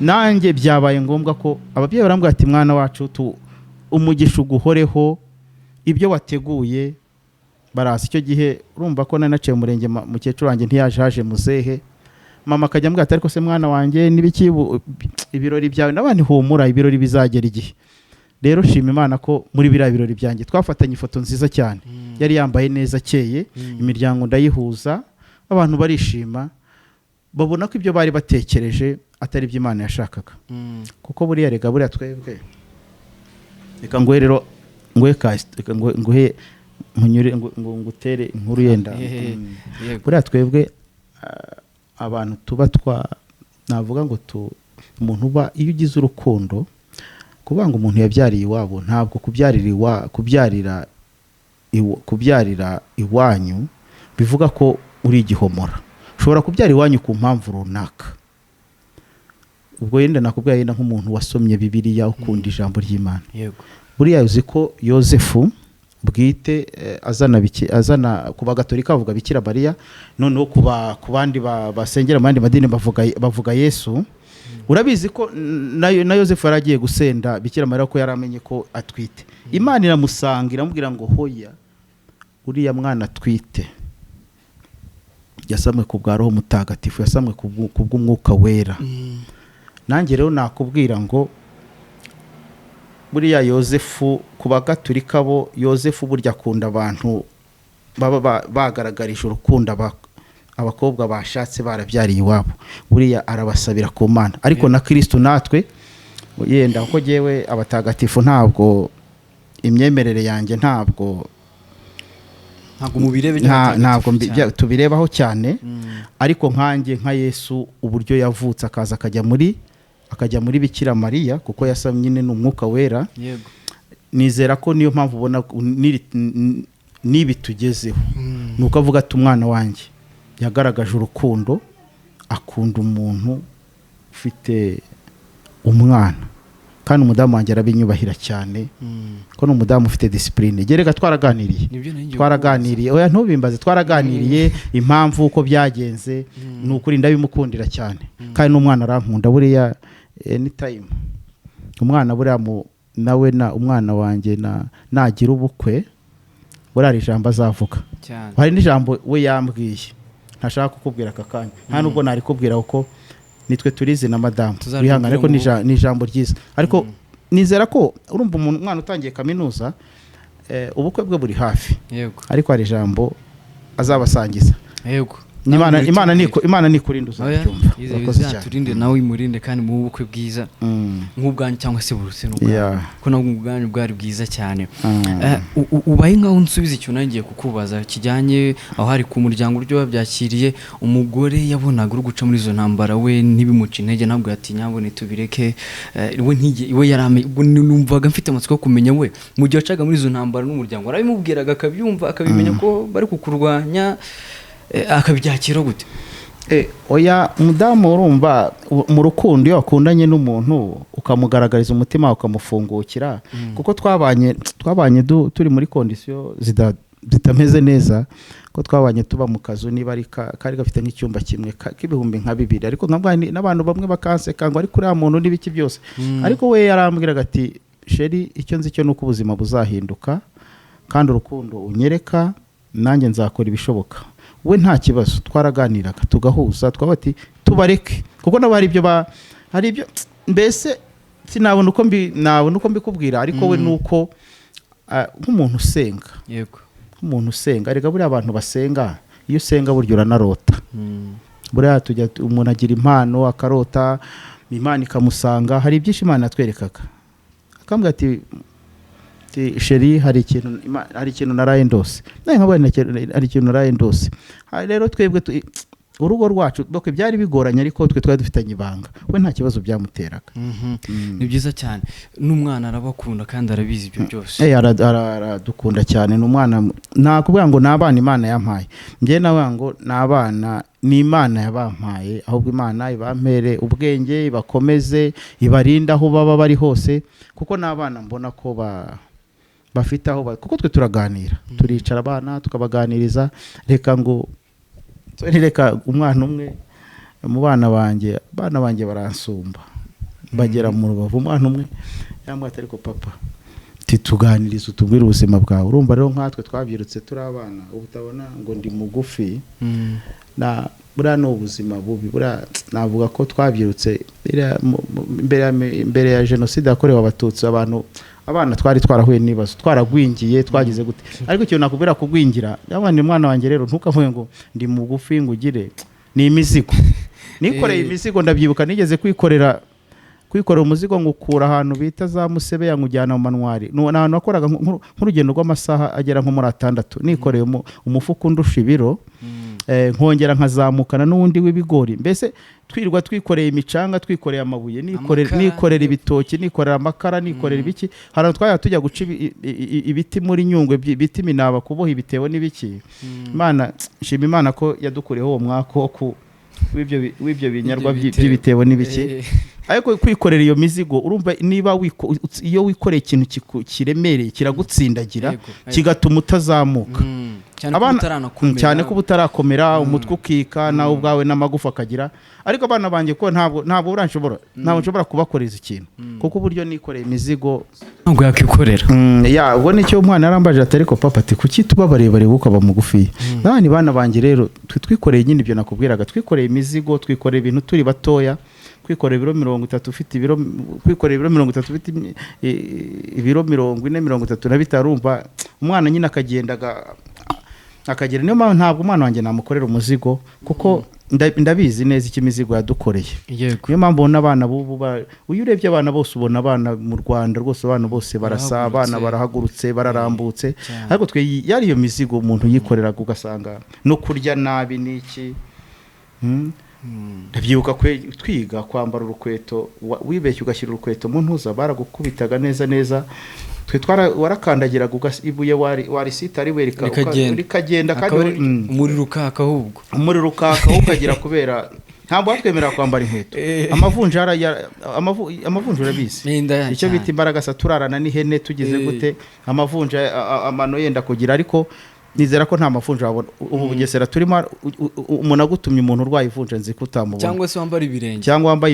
nanjye byabaye ngombwa ko ababyeyi barambwira ati mwana wacu umugisha uguhoreho, ibyo wateguye baraza. Icyo gihe urumva ko nanaciye umurenge mukecuru wanjye ntiyaje muzehe, mama akajya ambwira ati ariko se mwana wanjye n'ibiki ibirori byawe, n'abandi humura ibirori bizagera igihe. Rero shima Imana ko muri biriya birori byanjye twafatanye ifoto nziza cyane, yari yambaye neza akeye, imiryango ndayihuza, abantu barishima, babona ko ibyo bari batekereje atari ibyo Imana yashakaga. Kuko buriya rega buriya twebwe, reka nguhe rero nguhe ngutere inkuru yenda. Buriya twebwe abantu tuba navuga ngo umuntu uba iyo ugize urukundo, kuvuga ngo umuntu yabyariye iwabo, ntabwo kubyarira iwanyu bivuga ko uri igihomora. Ushobora kubyara iwanyu ku mpamvu runaka. Ubwo yenda nakubwira yenda nk'umuntu wasomye Bibiliya ukunda ijambo ry'Imana. Buriya uzi ko Yosefu bwite azana ku bagatolika bavuga Bikira Mariya, noneho ku bandi basengera mu yandi madini bavuga Yesu. Urabizi ko na Yosefu yaragiye gusenda Bikira Mariya ko yaramenye ko atwite. Imana iramusanga iramubwira ngo hoya uriya mwana atwite yasamwe ku bwa Roho Mutagatifu, yasamwe ku bw'Umwuka Wera. Nanjye rero nakubwira ngo buriya Yosefu ku bagatolika bo, Yosefu burya akunda abantu baba bagaragarije urukundo abakobwa bashatse barabyariye iwabo, buriya arabasabira ku Mana. Ariko na Kristo natwe yenda kuko jewe abatagatifu ntabwo imyemerere yanjye ntabwo mubirebe ntabwo tubirebaho cyane ariko nkanjye nka Yesu uburyo yavutse akaza akajya muri Bikira Mariya kuko yasamye nyine n'umwuka wera yego nizera ko niyo mpamvu ubona nibi tugezeho nuko avuga ati umwana wanjye yagaragaje urukundo akunda umuntu ufite umwana kandi umudamu wanjye arabinyubahira cyane ko n'umudamu ufite discipline gereka twaraganiriye oya ntubimbaze twaraganiriye impamvu uko byagenze n'ukuri ndabimukundira cyane kandi n'umwana arankunda buriya anytime umwana buriya nawe umwana wanjye nagira ubukwe buriya ijambo azavuga hari n'ijambo we yambwiye ntashaka kukubwira aka kanya nta nubwo nari kubwira uko nitwe turizi na madamu wihangana ariko ni ijambo ryiza ariko nizera ko urumva umwana utangiye kaminuza ubukwe bwe buri hafi ariko hari ijambo azabasangiza yego Imana nikurinda uzabyumva turinde nawe imurinde kandi mu bukwe bwiza nk'ubwanyu cyangwa se buruse n'ubwanyu ko nabwo ubwanyu bwari bwiza cyane ubaye nkaho unsubiza icyo nangiye kukubaza kijyanye aho hari ku muryango uryo babyakiriye umugore yabonaga uri guca muri izo ntambara we ntibimuca intege ntabwo yatinya abone tubireke we numvaga mfite amatsiko yo kumenya we mu gihe wacaga muri izo ntambara n'umuryango arabimubwiraga akabyumva akabimenya ko bari kukurwanya akabyakira gute oya umudamu urumva mu rukundo iyo wakundanye n'umuntu ukamugaragariza umutima ukamufungukira kuko twabanye turi muri kondisiyo zitameze neza ko twabanye tuba mu kazu niba ari kari gafite nk'icyumba kimwe k'ibihumbi nka 2 ariko n'abantu bamwe bakanseka ngo ariko uriya muntu n'ibiki byose ariko we yarambwiraga ati sheri icyo nzi cyo nuko ubuzima buzahinduka kandi urukundo unyereka nanjye nzakora ibishoboka we nta kibazo twaraganiraga tugahuza twabati tubareke kuko nabo hari ibyo mbese sinabona uko mbikubwira ariko we nuko nk'umuntu usenga yego nk'umuntu usenga arega buriya abantu basenga iyo usenga buryo uranarota buriya umuntu agira impano akarota Imana ikamusanga hari ibyinshi Imana yatwerekaga akambwira ati sheri hari ikintu naraye ndose naye nkabona hari ikintu naraye ndose rero twebwe urugo rwacu bako byari bigoranye ariko twe twari dufitanye ibanga we nta kibazo byamuteraga ni byiza cyane n'umwana arabakunda kandi arabizi ibyo byose aradukunda cyane n'umwana nakubwira ngo nabana Imana yampaye ngiye nawe ngo nabana ni Imana yabampaye ahubwo Imana ibampere ubwenge ibakomeze ibarinda aho baba bari hose kuko nabana mbona ko bafite aho kuko twe turaganira turicara abana tukabaganiriza reka umwana umwe mu bana banjye baransumba bagera mu Rubavu umwana umwe yambwira ariko papa tuganiriza utubwire ubuzima bwawe urumva rero nkatwe twabyirutse turi abana ubutabona ngo ndi mugufi buriya ni ubuzima bubi buriya navuga ko twabyirutse mbere ya jenoside yakorewe abatutsi abana twari twarahuye n'ibibazo twaragwingiye twagize gute ariko ikintu nakubwira kugwingira yabandi umwana wanjye rero ntukavuge ngo ndi mugufi ngo ugire ni imizigo nikoreye imizigo ndabyibuka nigeze kwikorera umuzigo ngukura ahantu bita za Musebe yangujyana mu Manwari n'ahantu nakoraga nk'urugendo rw'amasaha agera nko muri 6 nikoreye umufuko undusha ibiro nkongera nkazamukana n'undi w'ibigori mbese twirwa twikoreye imicanga twikoreye amabuye nikorera ibitoki nikorera amakara nikorera ibiki hano twaya tujya guca ibiti muri Nyungwe biti minaba kuboha ibitebo n'ibiki Imana shima Imana ko yadukuriyeho uwo mwako ku w'ibyo binyarwa by'ibitebo n'ibiki ariko kwikorera iyo mizigo urumva niba iyo wikoreye ikintu kiremereye kiragutsindagira kigatuma utazamuka cyane ko butarakomera umutwe ukika nawe ubwawe n'amagufa akagira ariko abana banjye ko ntabwo nshobora kubakoreza ikintu kuko uburyo nikoreye imizigo ntabwo yakikorera ubwo nicyo umwana yarambaje ati ariko papa ati kuki tuba barebare ukaba mugufi n'abandi bana banjye rero twikoreye nyine ibyo nakubwiraga twikoreye imizigo twikoreye ibintu turi batoya kwikorera ibiro 30 ufite ibiro kwikorera ibiro 30 ufite ibiro 40 30 urumva umwana nyine akagendaga akagira niyo mpamvu ntabwo umwana wanjye namukorera umuzigo kuko ndabizi neza icyo imizigo yadukoreye. Niyo mpamvu ubona abana bubu uyu urebye abana bose ubona abana mu Rwanda rwose abana bose barasa, abana barahagurutse bararambutse, ariko twe yari iyo mizigo umuntu yikoreraga ugasanga no kurya nabi n'iki. Ndabyibuka twiga kwambara urukweto, wibeshye ugashyira urukweto mu ntuza baragukubitaga neza twe warakandagiraga ibuye warisita ari werika rikagenda kandi umuriro ukaka ahubwo ukagira kubera ntabwo batwemerera kwambara inkweto. Amavunja urabizi icyo bita imbaraga saturarana n'ihene tugize gute amavunja amano yenda kugira, ariko nizera ko nta mavunja wabona ubu Bugesera turimo. Umuntu agutumye umuntu urwaye ivunja nzi ko utamubona, cyangwa se wambaye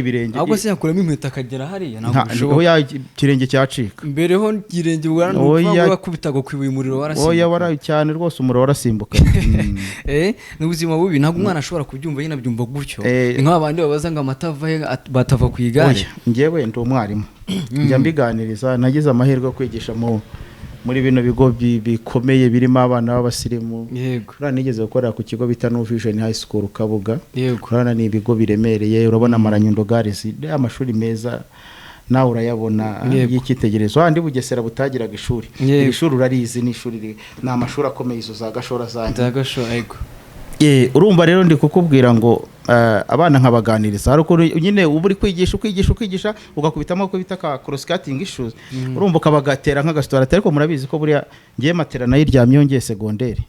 ibirenge ahubwo se yakuramo inkweto akagera hariya ntabwo ikirenge cyacika mbere ho ikirenge ubwo bakubitaga kwibuye umuriro warasimbuka cyane rwose, umuriro warasimbuka. n'ubuzima bubi ntabwo umwana ashobora kubyumva yina byumva gutyo. nk'abandi babaza ngo amata batava ku igare. njyewe ndi umwarimu njya mbiganiriza, nagize amahirwe yo kwigisha muri bino bigo bikomeye birimo abana b'abasirimu. Nigeze gukorera ku kigo bita New Vision High School Kabuga. Urabona ni ibigo biremereye, urabona Maranyundo Gales, amashuri meza nawe urayabona y'ikitegerezo. Handi Bugesera butagiraga ishuri, iri shuri urarizi ni ishuri ni amashuri akomeye izo za Gashora urumva rero ndi kukubwira ngo abana nkabaganiriza, ariko nyine uba uri kwigisha ugakubitamo ko bita ka cross cutting issues. Urumva kabagatera nk'agastora, ariko murabizi ko buriya ngiye matera nayo iryamye yongeye segonderi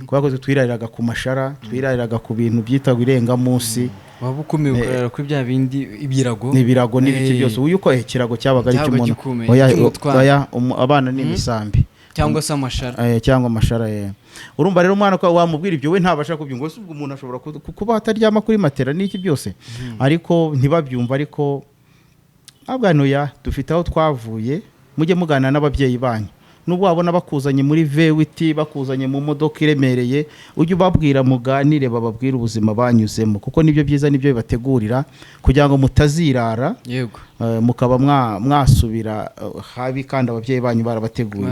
kubera ko twirariraga ku mashara, twirariraga ku bintu byita irenga munsi. waba ukomeye ukorera kuri bya bindi ibirago n'ibiki byose. uyu ko ikirago cyabaga ari cy'umuntu oya abana ni imisambi cyangwa se amashara cyangwa amashara. Urumva rero umwana ko wamubwira ibyo we ntabasha kubyumva, se ubwo umuntu ashobora kuba ataryama kuri matera n'iki byose, ariko ntibabyumva. Ariko abwanuya dufite aho twavuye, mujye mugana n'ababyeyi banyu, nubwo wabona bakuzanye muri VWT bakuzanye mu modoka iremereye, ujye ubabwira muganire, bababwira ubuzima banyuzemo, kuko nibyo byiza nibyo bibategurira kugira ngo mutazirara mukaba mwasubira habi kandi ababyeyi banyu barabateguye.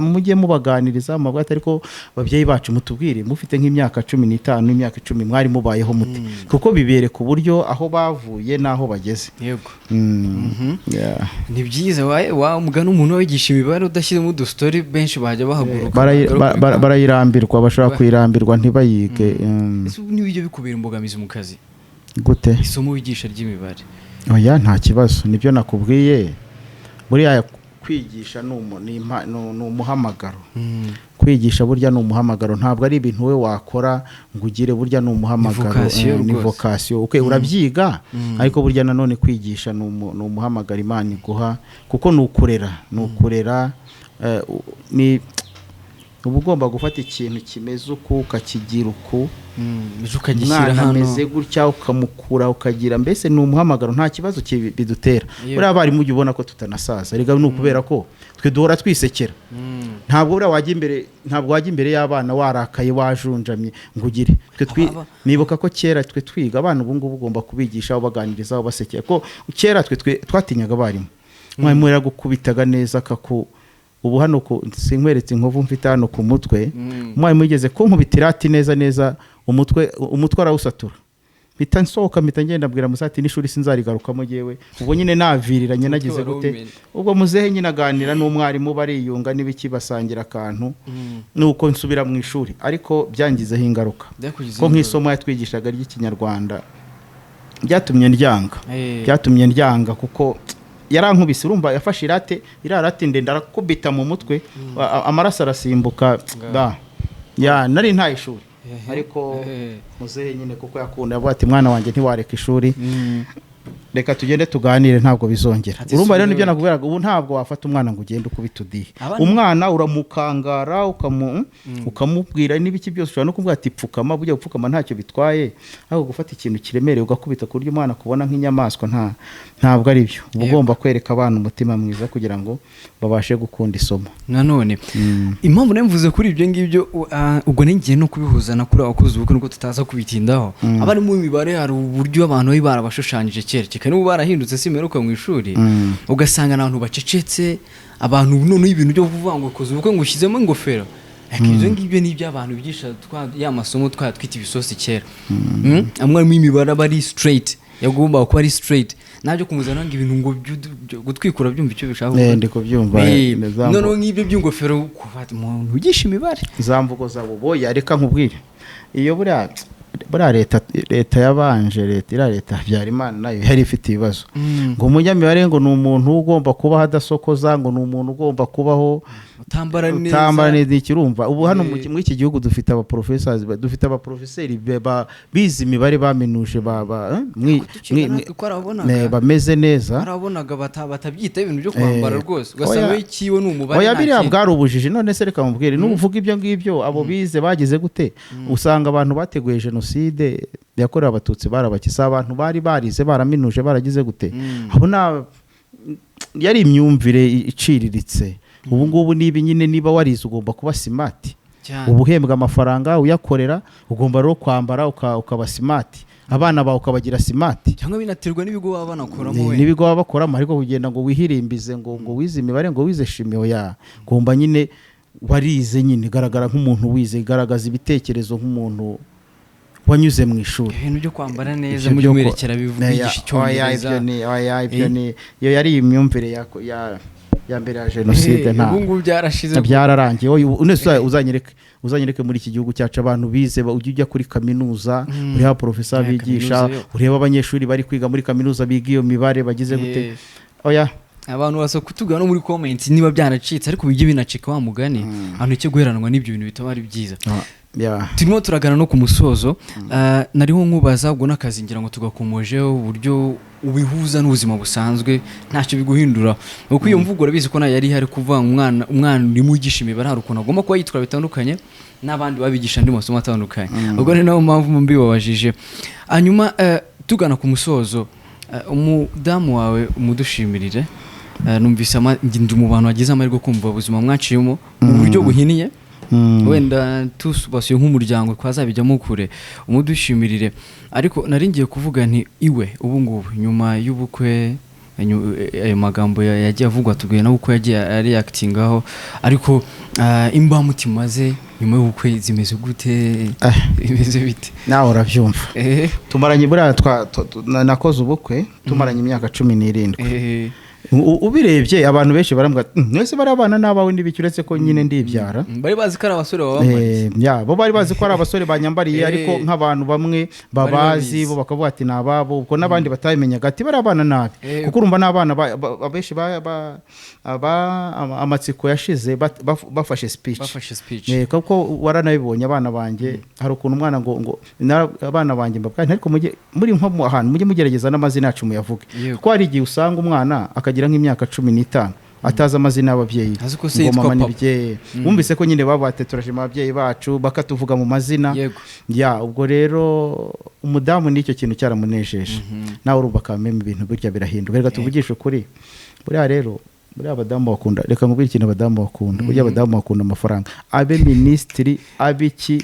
Mujye mubaganiriza mabwate, ariko ababyeyi bacu mutubwire mufite nk'imyaka 15 imyaka 10 mwari mubayeho muti, kuko bibere ku buryo aho bavuye naho bageze. Ni byiza wa mugana umuntu wigisha imibare udashyiremo udustori benshi bajya bahaguruka barayirambirwa, bashobora kwirambirwa ntibayige. N'ibyo bikubera imbogamizi mu kazi gute isomo wigisha ry'imibare? Oya nta kibazo, nibyo nakubwiye. Buriya kwigisha ni umuhamagaro. Kwigisha burya ni umuhamagaro, ntabwo ari ibintu we wakora ngo ugire, burya ni umuhamagaro, ni vocation. Urabyiga, ariko burya nanone kwigisha ni umuhamagaro Imana iguha, kuko ni ukurera ni uba ugomba gufata ikintu kimeze uku ukakigira uku, umwana ameze gutya ukamukura ukagira, mbese ni umuhamagaro, nta kibazo bidutera. buriya abarimu ujya ubona ko tutanasaza, ariko ni ukubera ko twe duhora twisekera. ntabwo buriya wajya imbere y'abana warakaye wajunjamye ngo ugire. nibuka ko kera twe twiga abana ubu ngubu ugomba kubigisha ubaganiriza ubasekera, ko kera twe twatinyaga abarimu. mwarimu yaragukubitaga neza ubu hano sinkweretse inkovu mfite hano ku mutwe, mwarimu yigeze kunkubitira ati neza umutwe arawusatura, mpita nsohoka mpita ngenda mbwira musati n'ishuri sinzarigarukamo jewe. ubwo nyine naviriranye nagize gute, ubwo muzehe nyine aganira n'umwarimu bariyunga n'ibiki basangira akantu, nuko nsubira mu ishuri. ariko byangizeho ingaruka, ko nk'isomo yatwigishaga ry'Ikinyarwanda byatumye ndyanga kuko yarankubise. urumva yafashe irarate ndende arakubita mu mutwe, amaraso arasimbuka. nari nta ishuri, ariko muzehe nyine kuko yakunda avuga ati mwana wanjye ntiwareka ishuri, reka tugende tuganire ntabwo bizongera. urumva rero nibyo nakubwiraga, ubu ntabwo wafata umwana ngo ugende ukubita udihe. umwana uramukangara ukamubwira n'ibiki byose, ushobora no kuvuga ati pfukama, bujya gupfukama ntacyo bitwaye, ahubwo gufata ikintu kiremereye ugakubita ku buryo umwana kubona nk'inyamaswa ntabwo ari byo. uba ugomba kwereka abana umutima mwiza kugira ngo babashe gukunda isomo. nanone impamvu nemvuze kuri ibyo ngibyo, ubwo ngiye no kubihuza na kuri abakozi ubukwe nuko tutaza kubitindaho. abari mu mibare hari uburyo abantu bari barabashushanyije kera n'ubu barahindutse simeruka mu ishuri, ugasanga abantu bacecetse, abantu none ibintu byo kuvuga ngo koze ubukwe ngo ushyizemo ingofero ibyo ngibyo ni iby'abantu bigisha ya masomo twita ibisosi kera amwe imibare aba ari straight yagomba kuba ari straight nabyo kumuzana ngo ibintu ngo gutwikura byumva icyo bishaka ndi kubyumva noneho nk'ibyo by'ingofero kuvata umuntu ugisha imibare zamvugo zabo boya reka nkubwire iyo buriya leta yabanje leta Habyarimana nayo yari ifite ibibazo ngo umunyamibare ngo ni umuntu ugomba kubaho adasokoza ngo ni umuntu ugomba kubaho utambara neza ikirumva ubu hano muri iki gihugu dufite abaprofeseri bize imibare baminuje bameze neza barabonaga batabyita ibintu byo kwambara rwose ugasanga ikiwe ni umubare oya biriya bwari ubujiji none se reka mubwire n'uvuga ibyo ngibyo abo bize bagize gute usanga abantu bateguye jenoside yakorewe abatutsi barabakisa abantu bari barize baraminuje baragize gute abo yari imyumvire iciriritse ubu ngubu niba warize ugomba kuba simati uba uhembwa amafaranga uyakorera ugomba rero kwambara ukaba simati abana bawe ukabagira simati cyangwa binaterwa n'ibigo baba banakoramo n'ibigo baba bakoramo ariko kugenda ngo wihirimbize ngo wize imibare ngo wize shimiyo ugomba nyine warize nyine garagara nk'umuntu wize garagaza ibitekerezo nk'umuntu wanyuze mu ishuri ibintu byo kwambara neza mu byerekera bivugisha icyongereza iyo yari imyumvire ya mbere ya jenoside ubu byarashize byararangiye uzanyereke muri iki gihugu cyacu abantu bize ujya kuri kaminuza ureba professor bigisha ureba abanyeshuri bari kwiga muri kaminuza biga iyo mibare bagize gute abantu basa kutugana no muri comments niba byanacitse ariko bijye binacika wa mugani ahantu cyo guheranwa n'ibyo bintu bitaba ari byiza turimo turagana no ku musozo nariho nkubaza ubwo n'akazi ngira ngo tugakomojeho uburyo ubihuza n'ubuzima busanzwe ntacyo biguhindura kuko iyo mvugo urabizi ko nayo yari hari kuva umwana urimo ugisha imibare hari ukuntu agomba kuba yitwara bitandukanye n'abandi babigisha andi masomo atandukanye ubwo ni nayo mpamvu mbibabajije hanyuma tugana ku musozo umudamu wawe umudushimirire numvise ndi mu bantu bagize amahirwe kumva ubuzima mwaciyemo mu buryo buhiniye wenda tubasuye nk'umuryango twazabijyamo kure umudushimirire ariko nari ngiye kuvuga nti iwe ubu ngubu nyuma y'ubukwe ayo magambo yagiye avugwa tubwiye nawe uko yagiye reactingaho ariko imbamutima ze nyuma y'ubukwe zimeze gute bimeze bite nawe urabyumva tumaranye buriya nakoze ubukwe tumaranye imyaka 17 ubirebye abantu benshi barambwa mwese bari abana n'abawe n'ibiki uretse ko nyine ndibyara bari bazi ko ari abasore babambaye bo bari bazi ko ari abasore banyambariye ariko nk'abantu bamwe babazi bo bakavuga ati nababo ubwo n'abandi batabimenyaga ati bari abana nabi kuko urumva n'abana benshi amatsiko yashize bafashe speech kuko waranabibonye abana banjye hari ukuntu umwana ngo abana banjye mbabwira ariko muri nko ahantu mujye mugerageza n'amazina yacu muyavuge kuko hari igihe usanga umwana akagira nk'imyaka 15 atazi amazina y'ababyeyi ngo mama n'ibye bumvise ko nyine babate turashima ababyeyi bacu bakatuvuga mu mazina ubwo rero umudamu n'icyo kintu cyaramunejeje nawe urubaka meme ibintu burya birahinduka reka tuvugishe ukuri buriya rero buriya abadamu bakunda reka nkubwire ikintu abadamu bakunda burya abadamu bakunda amafaranga abe minisitiri abiki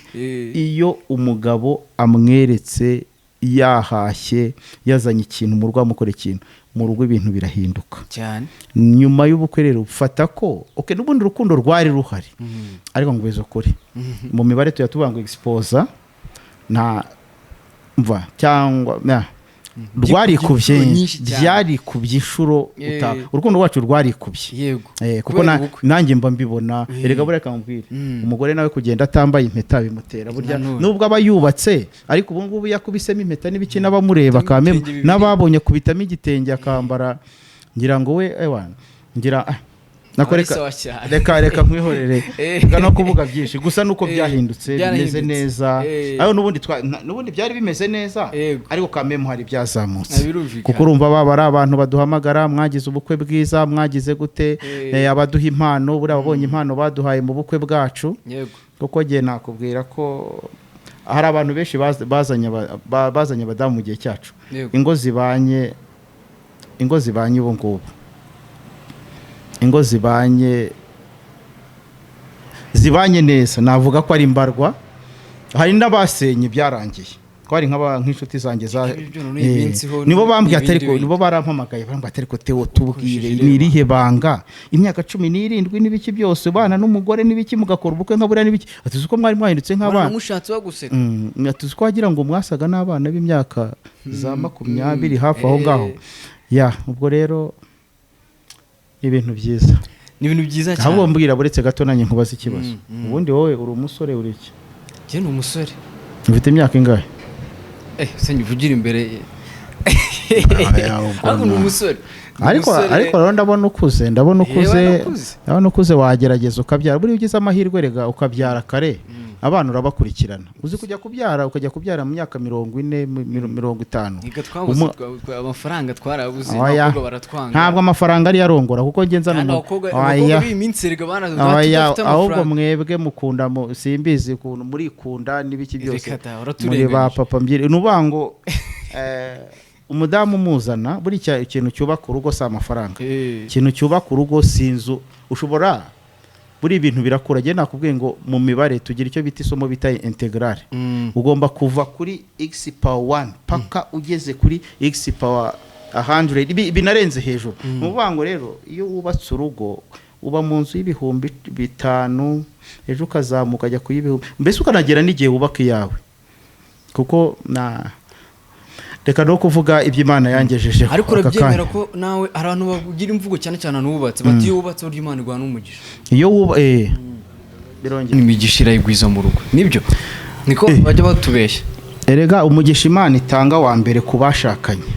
iyo umugabo amweretse yahashye yazanye ikintu mu rugo amukora ikintu mu rugo ibintu birahinduka cyane nyuma y'ubukwe rero ufata ko n'ubundi urukundo rwari ruhari ariko ngo bezo kuri mu mibare tuvuga ngo exposa nta mva cyangwa rwarikubye byarikubye inshuro urukundo rwacu rwarikubye kuko nanjye mba mbibona erega bureka mubwire umugore nawe kugenda atambaye impeta bimutera burya nubwo aba yubatse ariko ubu ngubu yakubisemo impeta n'ibiki n'abamureba kameme n'ababonye kubitamo igitenge akambara ngira ngo we ngira reka nkwihorere no kuvuga byinshi gusa nuko byahindutse bimeze neza aho nubundi byari bimeze neza ariko kameme hari byazamutse kuko urumva baba ari abantu baduhamagara mwagize ubukwe bwiza mwagize gute abaduha impano buriya babonye impano baduhaye mu bukwe bwacu kuko giye nakubwira ko hari abantu benshi bazanye abadamu mu gihe cyacu ingo zibanye ubu ngubu ingo zibanye neza navuga ko ari imbarwa hari n'abasenye byarangiye twari nk'inshuti zanjye nibo bambwiye atariko nibo barampamagaye barambwiye atariko Theo tubwire nirihe banga imyaka 17 n'ibiki byose bana n'umugore n'ibiki mugakora ubukwe nkabura n'ibiki atuzi ko mwari mwahindutse nk'abana mushatse baguseka atuzi ko wagira ngo mwasaga n'abana b'imyaka za 20 hafi aho ngaho ubwo rero ibintu byiza ni ibintu byiza cyane ahubwo mbwira buretse gato nanjye nkubaza ikibazo ubundi wowe uri umusore uri iki je ni umusore ufite imyaka ingahe se nyivugira imbere ariko ni umusore ariko rero ndabona ukuze wagerageza ukabyara buri ugize amahirwe rega ukabyara kare abana urabakurikirana uzi kujya kubyara mu myaka 40 50 amafaranga twarabuze n'abakobwa baratwanga ntabwo amafaranga ari yarongora kuko ngenza ahubwo mwebwe mukunda simbizi ukuntu muri kunda n'ibiki byose muri ba papa mbyire nubango umudamu muzana buri ikintu cyubaka urugo sa amafaranga ikintu cyubaka urugo sinzu ushobora buri ibintu birakura je nakubwiye ngo mu mibare tugira icyo bita isomo bita integral ugomba kuva kuri x power 1 paka ugeze kuri x power 100 binarenze hejuru mubango rero iyo wubatse urugo uba mu nzu y'ibihumbi 5 ejo ukazamuka ajya kuyibihumbi mbese ukanagera n'igihe wubaka yawe kuko reka no kuvuga iby'Imana yangejeje ariko urabyemera ko nawe abantu bagira imvugo cyane cyane anubatse bati yubatse uryo Imana igwa n'umugisha iyo birongera imigisha irayigwiza mu rugo nibyo niko bajya batubeshya erega umugisha Imana itanga wa mbere kubashakanye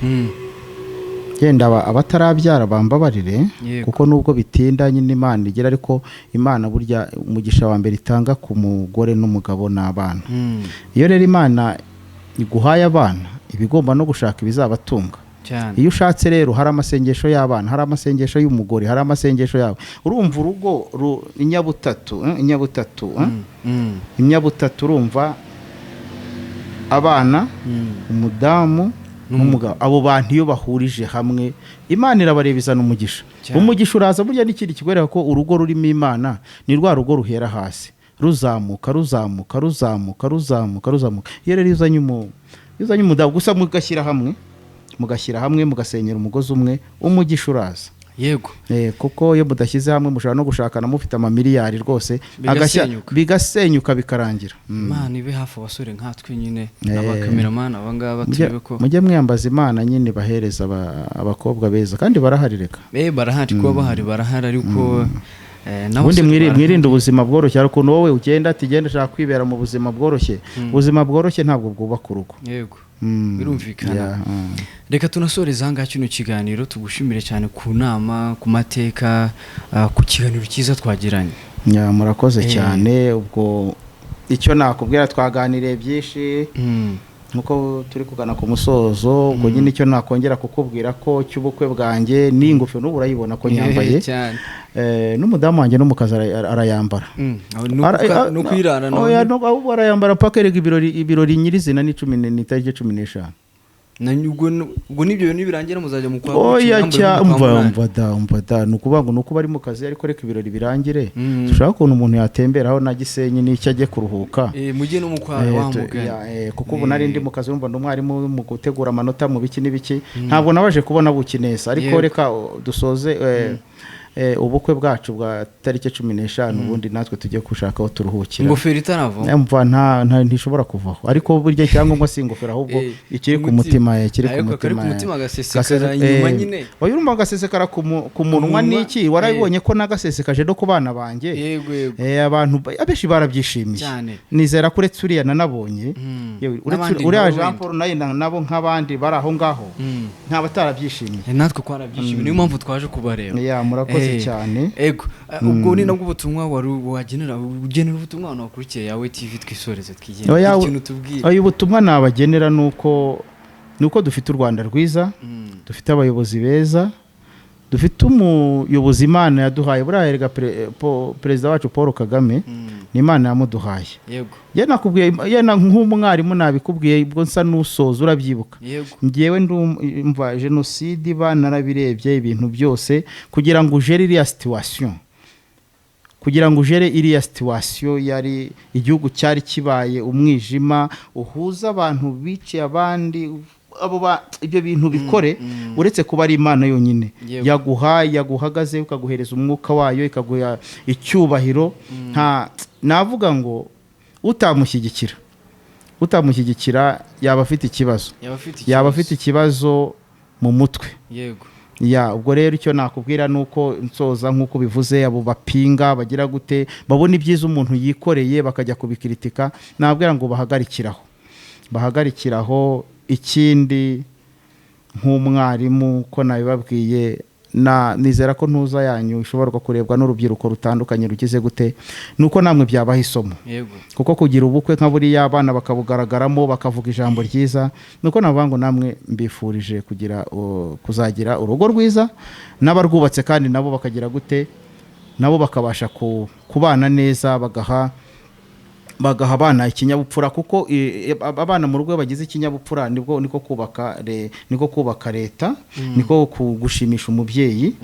genda abatarabyara bambabarire kuko nubwo bitinda nyine Imana igira ariko Imana burya umugisha wa mbere itanga ku mugore n'umugabo n'abana iyo rero Imana iguhaye abana ibigomba no gushaka ibizabatunga iyo ushatse rero hari amasengesho y'abana hari amasengesho y'umugore hari amasengesho yawe urumva urugo inyabutatu urumva abana umudamu n'umugabo abo bantu iyo bahurije hamwe Imana irabarebizana umugisha uraza burya n'ikindi kigwereka ko urugo rurimo Imana ni rwa rugo ruhera hasi ruzamuka iyo rero uzanye umudamu gusa mugashyira hamwe mugasenyera umugozi umwe umugisha uraza yego kuko iyo mudashyize hamwe mushobora no gushakana mufite amamiliyari rwose bigasenyuka bikarangira Imana ibe hafi abasore nkatwe nyine n'abakameramani abangaba turebe ko mujye mwiyambaza Imana nyine bahereza abakobwa beza kandi barahari reka barahari kuba barahari ariko ubundi mwirinde ubuzima bworoshye ariko wowe ugenda shaka kwibera mu buzima bworoshye ubuzima bworoshye ntabwo bwubaka urugo yego birumvikana reka tunasoreza ngaha kino kiganiro tugushimire cyane ku nama ku mateka ku kiganiro cyiza twagiranye murakoze cyane ubwo icyo nakubwira twaganiriye byinshi nkuko turi kugana ku musozo ubwo nyine icyo nakongera kukubwira ko cy'ubukwe bwanjye n'ingofero n'ubu urayibona ko nyambaye n'umudamu wanjye n'umukazi arayambara no kwirana ahubwo arayambara paka erega ibirori nyirizina ni 15 ubwo nibyo nibirangira muzajya mu umva nukuvuga ngo nuko bari mu kazi ariko reka ibirori birangire dushaka ukuntu umuntu yatemberaho na Gisenyi n'icyo ajye kuruhuka mujye no mukwara wamugana kuko ubu nari ndi mu kazi umva n'umwarimu mu gutegura amanota mu biki n'ibiki ntabwo nabaje kubona bukinesa ariko reka dusoze ubukwe bwacu bwa tariki 15 ubundi natwe tujye gushaka aho turuhukira ingofero itarava nta ntishobora kuvaho ariko burya cyangwa se ingofero ahubwo ikiri ku mutima ku mutima agasesekara inyuma nyine urumva agasesekara ku munwa n'iki warabibonye ko nagasesekaje no ku bana banjye abantu abeshi barabyishimiye nizera ko uretse uriya nanabonye uriya Jean Paul naye nabo nk'abandi bari aho ngaho nta batarabyishimiye natwe twarabyishimiye niyo mpamvu twaje kubareba murakoze cyane ego ubwo ni nabwo ubutumwa wagenera ubutumwa abantu bakurikiye yawe TV twisoreze twigenda ikintu tubwira ayo ubutumwa nabagenera nuko dufite u Rwanda rwiza dufite abayobozi beza dufite umuyobozi Imana yaduhaye buraherega perezida wacu Paul Kagame ni Imana yamuduhaye yego nakubwiye nk'umwarimu nabikubwiye ubwo nsa nusoza urabyibuka ngiyewe ndumva genocide banarabirebye ibintu byose kugira ngo ujere iriya situation kugira ngo ujere iriya situation yari igihugu cyari kibaye umwijima uhuza abantu biciye abandi ibyo bintu bikore uretse kuba ari Imana yonyine yaguhagaze ukaguhereza umwuka wayo ikaguha icyubahiro navuga ngo utamushyigikira yaba afite ikibazo mu mutwe. Yego ubwo rero icyo nakubwira nuko nsoza nkuko bivuze abo bapinga bagira gute babona ibyiza umuntu yikoreye bakajya kubikritika nabwira ngo bahagarikiraho ikindi nk'umwarimu ko nabibabwiye nizera ko ntuza yanyu ishobora kurebwa n'urubyiruko rutandukanye rugize gute nuko namwe byabaha isomo kuko kugira ubukwe nka buriya abana bakabugaragaramo bakavuga ijambo ryiza nuko navuga ngo namwe mbifurije kuzagira urugo rwiza n'abarwubatse kandi nabo bakagira gute nabo bakabasha kubana neza bagaha abana ikinyabupfura kuko abana mu rugo bagize ikinyabupfura niko kubaka leta niko gushimisha umubyeyi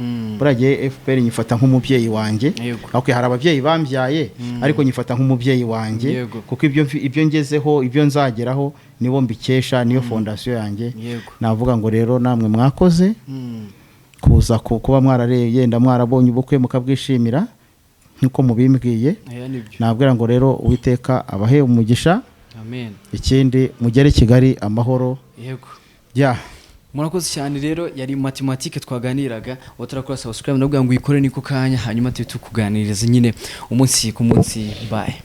buragiye FPR nyifata nk'umubyeyi wanjye hari ababyeyi bambyaye ariko nyifata nk'umubyeyi wanjye kuko ibyo ngezeho ibyo nzageraho nibo mbikesha niyo fondation yanjye navuga ngo rero namwe mwakoze kuza kuba yenda mwarabonye ubukwe mukabwishimira nkuko mubimbwiye nabwira ngo rero Uwiteka abahe umugisha ikindi mugere Kigali amahoro murakoze cyane rero yari mathematique twaganiraga watarakora subscribe nabwo ngo uyikore niko kanya hanyuma tukuganiriza nyine umunsi ku munsi bye.